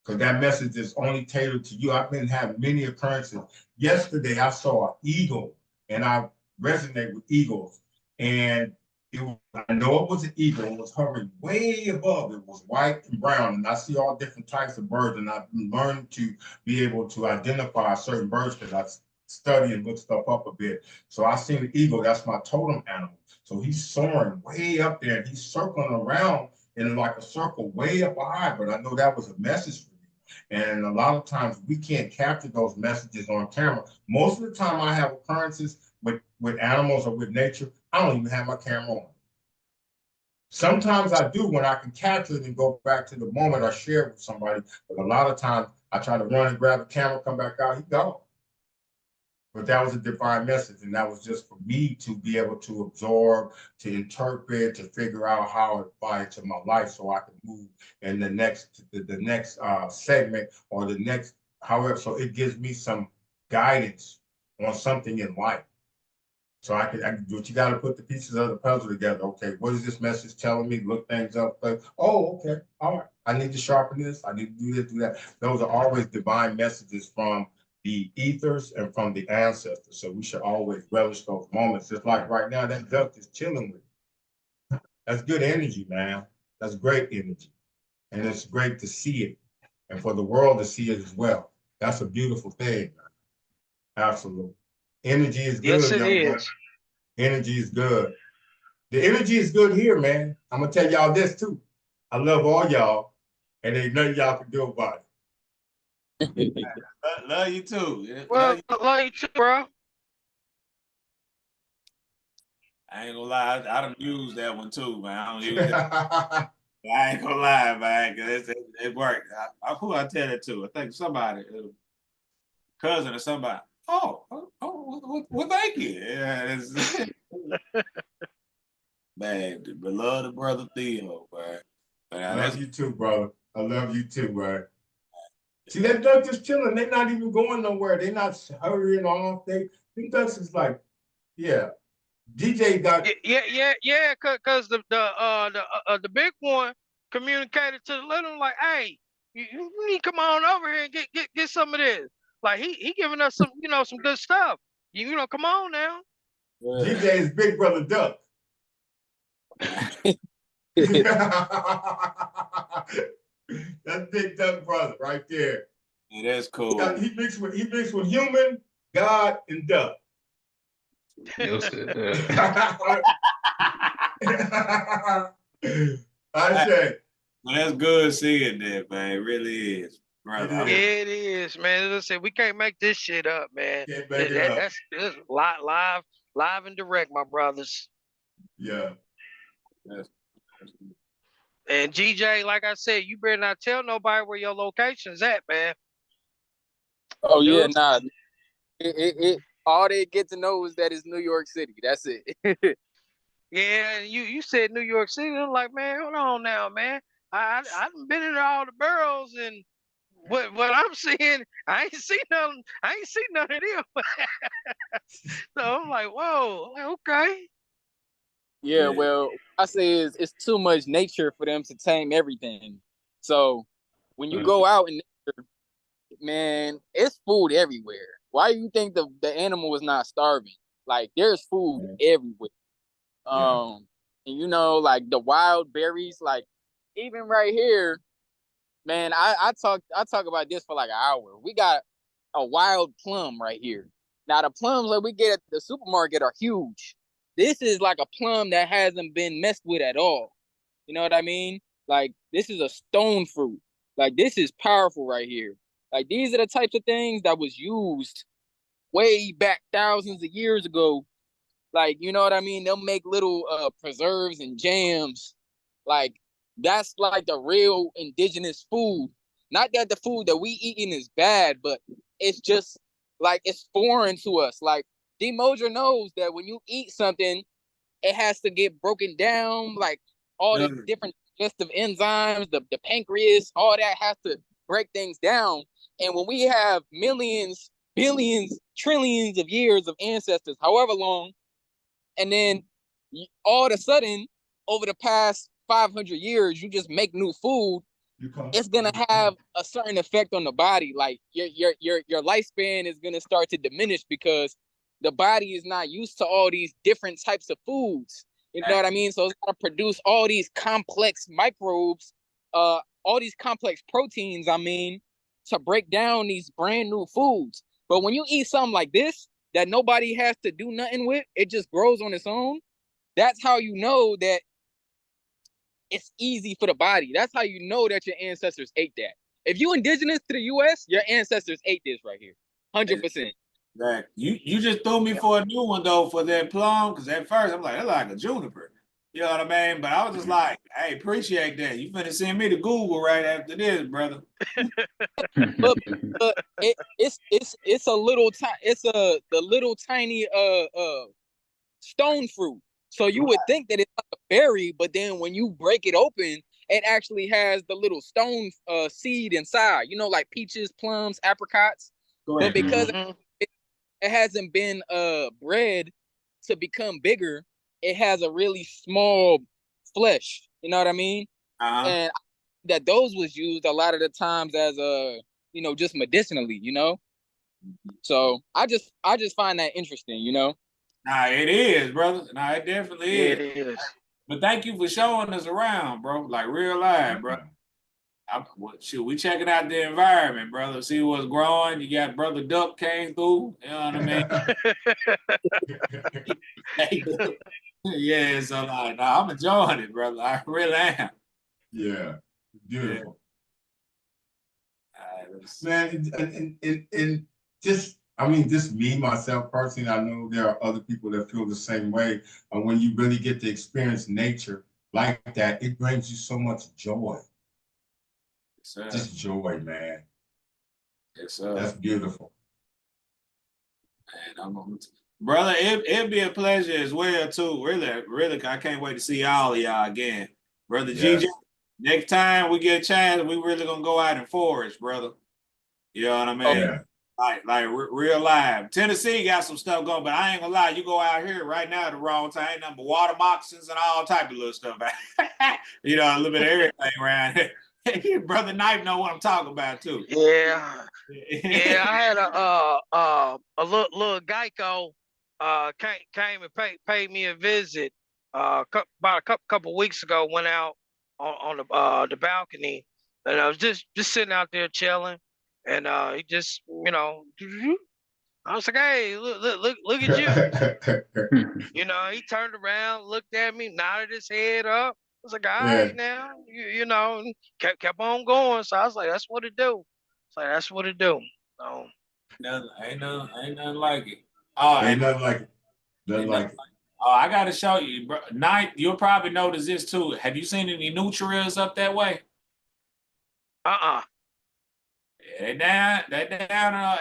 because that message is only tailored to you. I've been having many occurrences. Yesterday, I saw an eagle, and I resonate with eagles. And I know it was an eagle. It was hovering way above. It was white and brown, and I see all different types of birds, and I've learned to be able to identify certain birds because I study and look stuff up a bit. So I seen an eagle. That's my totem animal. So he's soaring way up there, and he's circling around in like a circle way up high. But I know that was a message for me. And a lot of times we can't capture those messages on camera. Most of the time I have occurrences with animals or with nature, I don't even have my camera on. Sometimes I do when I can capture it and go back to the moment I share it with somebody. But a lot of times I try to run and grab the camera, come back out, he gone. But that was a divine message, and that was just for me to be able to absorb, to interpret, to figure out how it applies to my life, so I can move in the next segment or the next, however. So it gives me some guidance on something in life. So I can do what you got to put the pieces of the puzzle together. Okay, what is this message telling me? Look things up. Like, oh, okay, all right. I need to sharpen this. I need to do this, do that. Those are always divine messages from the ethers and from the ancestors. So we should always relish those moments. Just like right now, that duck is chilling with me. That's good energy, man. That's great energy. And it's great to see it. And for the world to see it as well. That's a beautiful thing, man. Absolutely. Energy is good. Yes, it is. Energy is good. The energy is good here, man. I'm gonna tell y'all this too. I love all y'all, and ain't nothing y'all can do about it. Love you too. Well, love you too, bro. I ain't gonna lie, I don't use that one too, man. I don't use it. I ain't gonna lie, man, because it worked. Who I tell it to? I think somebody, cousin or somebody. Oh, well, thank you. Yeah, man, beloved brother Theo, man. I love you too, brother. I love you too, man. See, that duck just chilling. They're not even going nowhere. They're not hurrying off. Them ducks is like, yeah. DJ got Cause the big one communicated to the little one like, hey, you need to come on over here and get some of this. Like he giving us some, some good stuff. Come on now. DJ is Big Brother Duck. That's Big Duck brother right there. Yeah, that's cool. He mixed with human, God, and duck. Yes, I said. Well, that's good seeing that, man. It really is. brother. It is, man. As I said, we can't make this shit up, man. Can't make it up. That's live and direct, my brothers. Yeah. Yes. And GJ, like I said, you better not tell nobody where your location's at, man. Oh yeah, nah. It all they get to know is that it's New York City. That's it. Yeah, you said New York City. I'm like, man, hold on now, man. I done been in all the boroughs, and what I'm seeing, I ain't seen none. I ain't seen none of them. So I'm like, whoa, okay. Yeah, well, I say is it's too much nature for them to tame everything. So when you go out in nature, man, it's food everywhere. Why do you think the animal is not starving? Like there's food everywhere. And you know, like the wild berries, like even right here, man, I talk about this for like an hour. We got a wild plum right here. Now the plums that we get at the supermarket are huge. This is like a plum that hasn't been messed with at all. You know what I mean? Like this is a stone fruit. Like this is powerful right here. Like these are the types of things that was used way back thousands of years ago. Like, you know what I mean? They'll make little preserves and jams. Like that's like the real indigenous food. Not that the food that we eating is bad, but it's just like it's foreign to us. Like D Moser knows that when you eat something, it has to get broken down, like all the different digestive enzymes, the pancreas, all that has to break things down. And when we have millions, billions, trillions of years of ancestors, however long, and then all of a sudden, over the past 500 years, you just make new food, it's gonna have a certain effect on the body. Like your lifespan is gonna start to diminish because the body is not used to all these different types of foods. You know what I mean? So it's gonna produce all these complex microbes, all these complex proteins, I mean, to break down these brand new foods. But when you eat something like this that nobody has to do nothing with, it just grows on its own. That's how you know that it's easy for the body. That's how you know that your ancestors ate that. If you indigenous to the US, your ancestors ate this right here. 100%. Right. You just threw me for a new one though for that plum, because at first I'm like, that's like a juniper. You know what I mean? But I was just like, hey, appreciate that. You finna send me to Google right after this, brother. but it's a little the little tiny stone fruit. So you would think that it's like a berry, but then when you break it open, it actually has the little stone seed inside. You know, like peaches, plums, apricots. But because it hasn't been bred to become bigger, it has a really small flesh. You know what I mean? And that those was used a lot of the times as you know, just medicinally, you know. So I just find that interesting, you know. Nah, it is, brother. Nah, it definitely is. It is. But thank you for showing us around, bro. Like real life, bro. We checking out the environment, brother. See what's growing. You got Brother Duck came through. You know what I mean? Yeah, so like, nah, I'm enjoying it, brother. I really am. Yeah, beautiful. Man, and just, I mean, just me, myself personally, I know there are other people that feel the same way. And when you really get to experience nature like that, it brings you so much joy. Yes, just joy, man. Yes, sir. That's beautiful. Man, brother, it'd be a pleasure as well, too. Really, I can't wait to see all of y'all again. Brother GJ, next time we get a chance, we really gonna go out and forage, brother. You know what I mean? Yeah. Like real live. Tennessee got some stuff going, but I ain't gonna lie, you go out here right now at the wrong time, ain't nothing but water moccasins and all type of little stuff. You know, a little bit of everything around here. Brother Knife know what I'm talking about too. Yeah. Yeah, I had a little Geico came and paid me a visit about a couple weeks ago. Went out on the balcony, and I was just sitting out there chilling, and he just, you know, I was like, hey, look at you. You know, he turned around, looked at me, nodded his head up. I was like, all right now, you know, kept on going. So I was like, that's what it do. So that's what it do. So, Ain't nothing like it. Ain't nothing like it. Nothing like it. Oh, I gotta show you, bro. Night, you'll probably notice this too. Have you seen any neutrias up that way? uh-uh. They down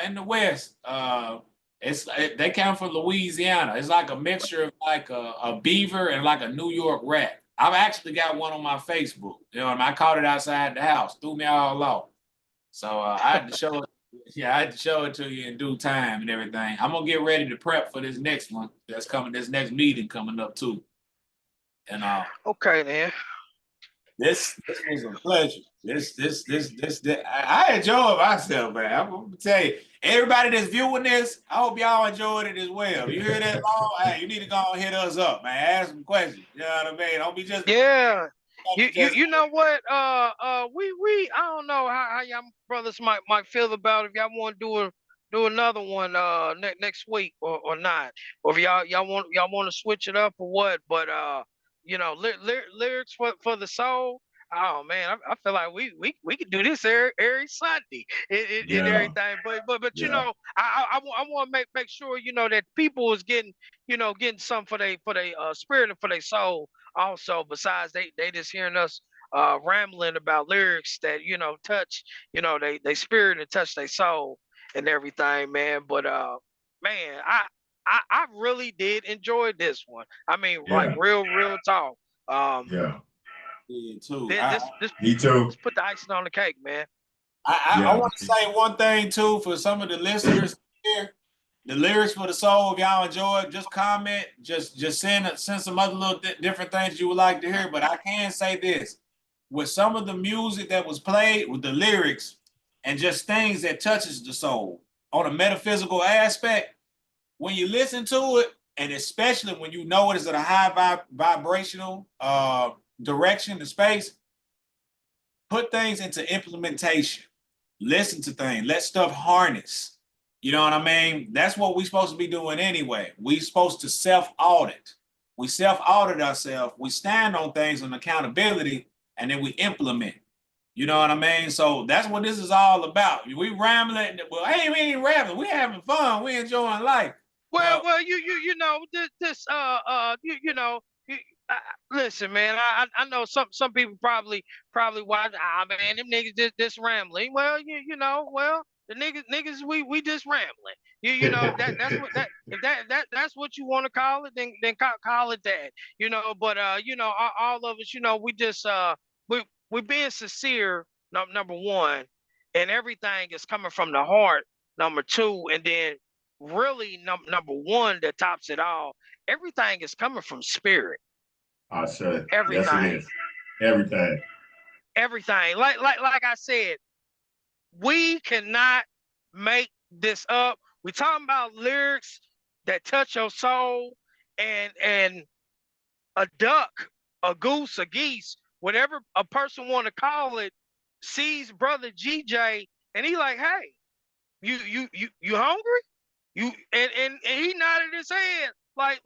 in the west. They come from Louisiana. It's like a mixture of like a beaver and like a New York rat. I've actually got one on my Facebook. You know, and I caught it outside the house, threw me all off. So I had to show it. Yeah, I had to show it to you in due time and everything. I'm gonna get ready to prep for this next one that's coming. This next meeting coming up too. And Okay then. this was a pleasure. I enjoyed myself, man. I'm gonna tell you, everybody that's viewing this, I hope y'all enjoyed it as well. If you hear that long, hey, you need to go and hit us up, man. Ask some questions. You know what I mean? Don't be just You know what? We I don't know how y'all brothers might feel about if y'all want to do another one next week or not, or if y'all want to switch it up or what. But you know, lyrics for the soul. Oh man, I feel like we could do this every Sunday and everything. But you know, I want to make sure you know that people is getting getting some for they spirit and for their soul also. Besides they just hearing us rambling about lyrics that touch they spirit and touch their soul and everything, man. But man, I really did enjoy this one. I mean, like real talk. Me too. Me too. Let's put the icing on the cake, man. I want to say one thing too for some of the listeners here. The lyrics for the soul, if y'all enjoy it, just comment, just send some other little different things you would like to hear. But I can say this: with some of the music that was played, with the lyrics and just things that touches the soul on a metaphysical aspect, when you listen to it, and especially when you know it is at a high vibrational direction and space, put things into implementation. Listen to things. Let stuff harness. You know what I mean? That's what we're supposed to be doing anyway. We're supposed to self-audit. We self-audit ourselves. We stand on things on accountability, and then we implement. You know what I mean? So that's what this is all about. We rambling. Well, hey, we ain't rambling. We having fun. We enjoying life. Well, you know this listen, man. I know some people probably watch. Ah, man, them niggas just rambling. Well, you know, well, the niggas we just rambling. You know that's what that if that's what you want to call it, then call it that. You know, but you know, all of us, you know, we just we being sincere. Number one, and everything is coming from the heart. Number two, and then really number one that tops it all. Everything is coming from spirit. I said Everything. Yes, it is. Everything. Everything. Like I said, we cannot make this up. We talking about lyrics that touch your soul, and a duck, a goose, a geese, whatever a person want to call it, sees brother GJ, and he like, hey, you hungry? You and he nodded his head like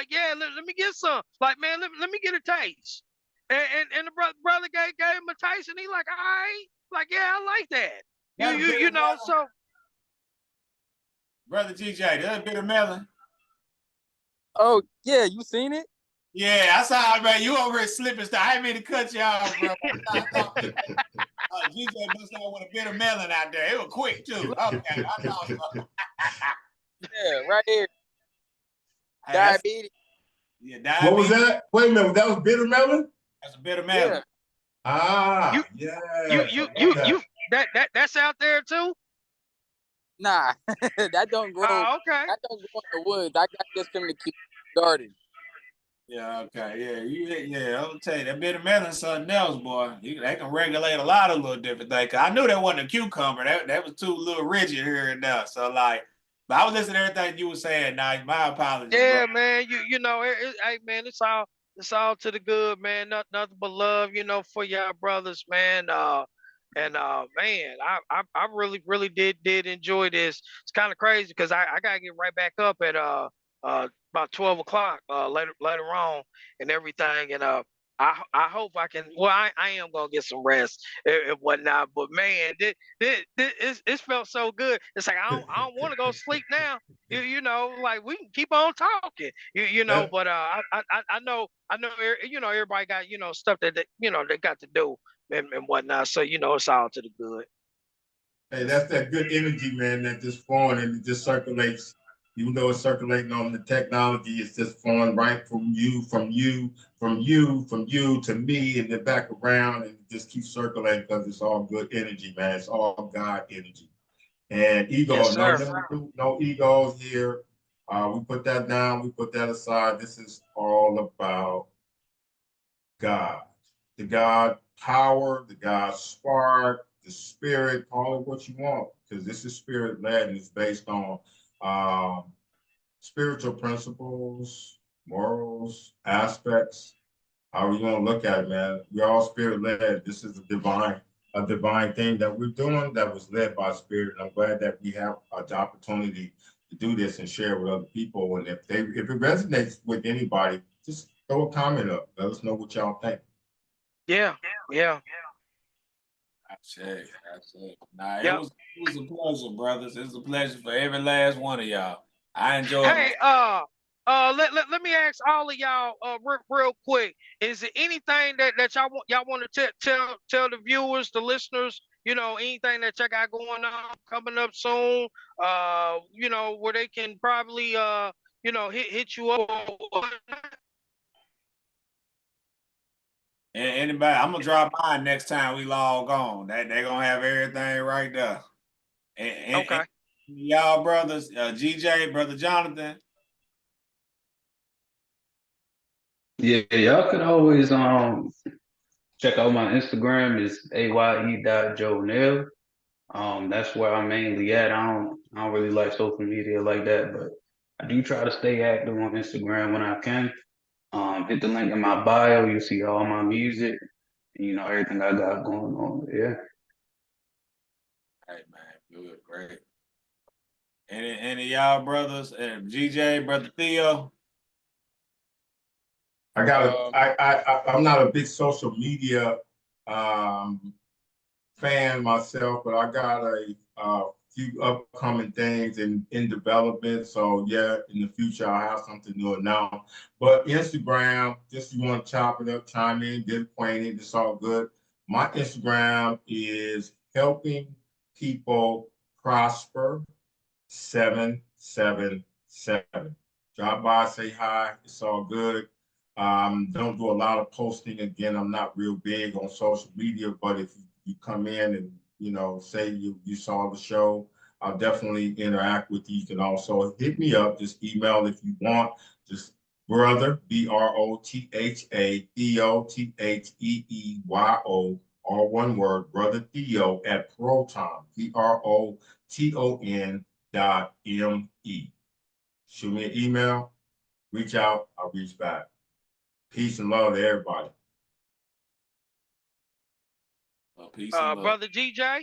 yeah, let me get some. Like, man, let me get a taste. And the brother gave him a taste, and he like, all right, like, yeah, I like that. You know, so brother GJ, that's bitter melon. Oh yeah, you seen it? Yeah, I saw it, man. You over here slipping stuff. I didn't mean to cut you off, bro. GJ must have with a bitter melon out there. It was quick too. Okay, I thought so. Yeah, right here. Hey, Diabetes. Yeah, diabetes. What was that? Wait a minute, that was bitter melon? That's a bitter melon. Yeah. Ah, you that's out there too? Nah, that don't grow. Oh, okay. That don't grow in the woods. I got this from the garden. Yeah, okay, yeah. I'll tell you that bitter melon, something else, boy. They can regulate a lot of little different things. I knew that wasn't a cucumber. That was too little rigid here and there. So like, but I was listening to everything you were saying. Now, my apologies. Yeah, bro. man. You know, hey, man, it's all to the good, man. Nothing but love, you know, for y'all brothers, man. Man, I really did enjoy this. It's kind of crazy because I gotta get right back up at about 12 o'clock later on and everything. And I hope I can. Well, I am gonna get some rest and whatnot. But man, it's felt so good. It's like I don't want to go sleep now. You know, like we can keep on talking. You know, That, but I know you know everybody got stuff that you know they got to do and whatnot. So you know it's all to the good. hey, that's that good energy, man, that just flowing and it just circulates. Even though it's circulating on the technology, it's just flowing right from you, from you, from you, from you to me, and then back around, and it just keeps circulating because it's all good energy, man. It's all God energy. And Yes, ego, sir. no egos here. We put that down, we put that aside. This is all about God, the God power, the God spark, the spirit, call it what you want, because this is spirit led and it's based on um, spiritual principles, morals, aspects. How we gonna look at it, man? We're all spirit led. This is a divine thing that we're doing that was led by spirit. And I'm glad that we have the opportunity to do this and share with other people. And if it resonates with anybody, just throw a comment up. Let us know what y'all think. Yeah, yeah, That's it. That's it. Nah, yep. it was a pleasure, brothers. It was a pleasure for every last one of y'all. I enjoyed Hey, myself. let me ask all of y'all, real quick. Is there anything that y'all want to tell the viewers, the listeners, you know, anything that y'all got going on coming up soon? You know, where they can probably you know, hit you up. Or whatnot? Anybody, I'm gonna drop mine next time we log on. That they're gonna have everything right there. And Okay. y'all brothers, GJ, brother Jonathan. Yeah, y'all could always check out my Instagram is aye.jonell. That's where I'm mainly at. I don't really like social media like that, but I do try to stay active on Instagram when I can. Hit the link in my bio, you see all my music, you know, everything I got going on. Yeah. Hey man, good, great. Any of y'all brothers, GJ, brother Theo. Um, I'm not a big social media um, fan myself, but I got a few upcoming things in development. So yeah, in the future I'll have something to announce. But Instagram, just you want to chop it up, chime in, get acquainted. It's all good. My Instagram is helping people prosper 777. Drop by, say hi. It's all good. Don't do a lot of posting. Again, I'm not real big on social media, but if you come in and say you saw the show, I'll definitely interact with you. You can also hit me up. Just email if you want. Just brother BROTHA THEEYO, all one word, brother Theo at Proton PROTON.me. Shoot me an email, reach out, I'll reach back. Peace and love to everybody. Peace and love. Brother GJ.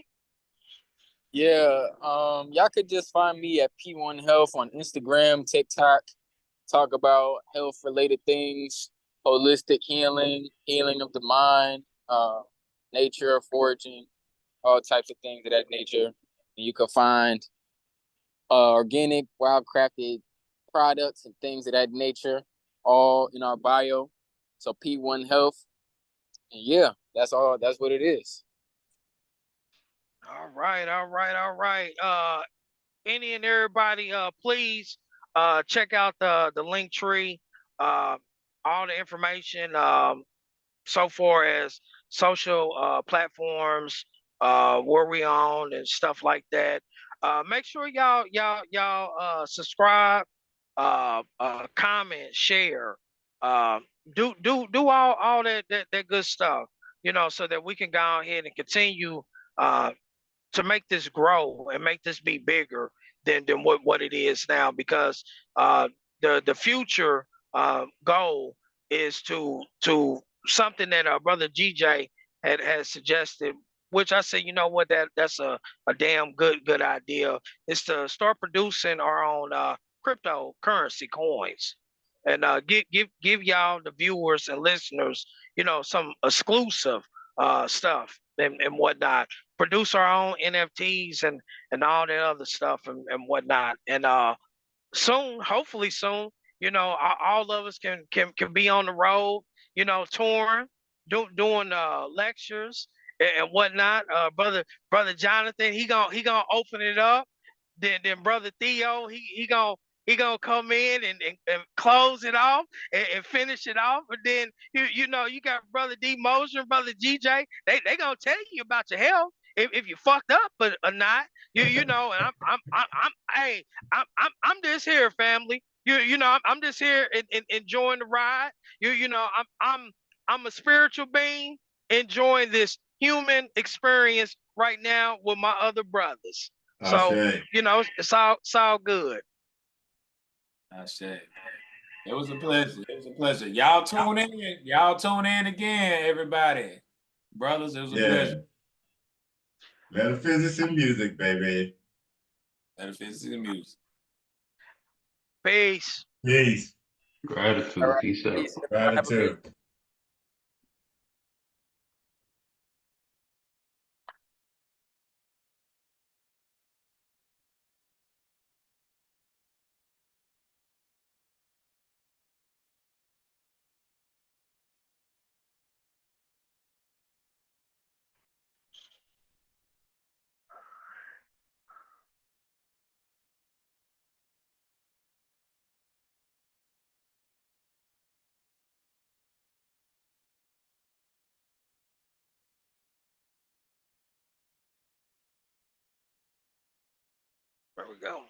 yeah, y'all could just find me at P1 Health on Instagram, TikTok. Talk about health related things, holistic healing, healing of the mind, nature, foraging, all types of things of that nature. And you can find organic, wild crafted products and things of that nature all in our bio. So P1 Health. And yeah, that's all. That's what it is. All right, all right, all right. Any and everybody, please check out the link tree. Uh, all the information so far as social platforms, where we on and stuff like that. Make sure y'all subscribe, comment, share, uh, do all that good stuff. You know, so that we can go ahead and continue uh, to make this grow and make this be bigger than what it is now, because the future goal is to something that our brother GJ has suggested, which I said, you know what, that's a damn good idea, is to start producing our own cryptocurrency coins and give y'all the viewers and listeners, some exclusive stuff and whatnot. Produce our own NFTs and all that other stuff and whatnot. And soon, hopefully soon, all of us can be on the road, touring, doing lectures and whatnot. Brother Jonathan, he gonna open it up. Then brother Theo, he gonna come in and close it off and finish it off. And then you got brother D Mosier and brother GJ. They gonna tell you about your health if you fucked up or not. And I'm hey, I'm just here, family. I'm just here enjoying the ride. I'm a spiritual being enjoying this human experience right now with my other brothers. So it's all good. I say it was a pleasure. It was a pleasure. Y'all tune in. Y'all tune in again, everybody. Brothers, it was a pleasure. Metaphysics and music, baby. Metaphysics and music. Peace. Peace. Gratitude. All right. Peace out. Peace. Have a great Gratitude. There we go.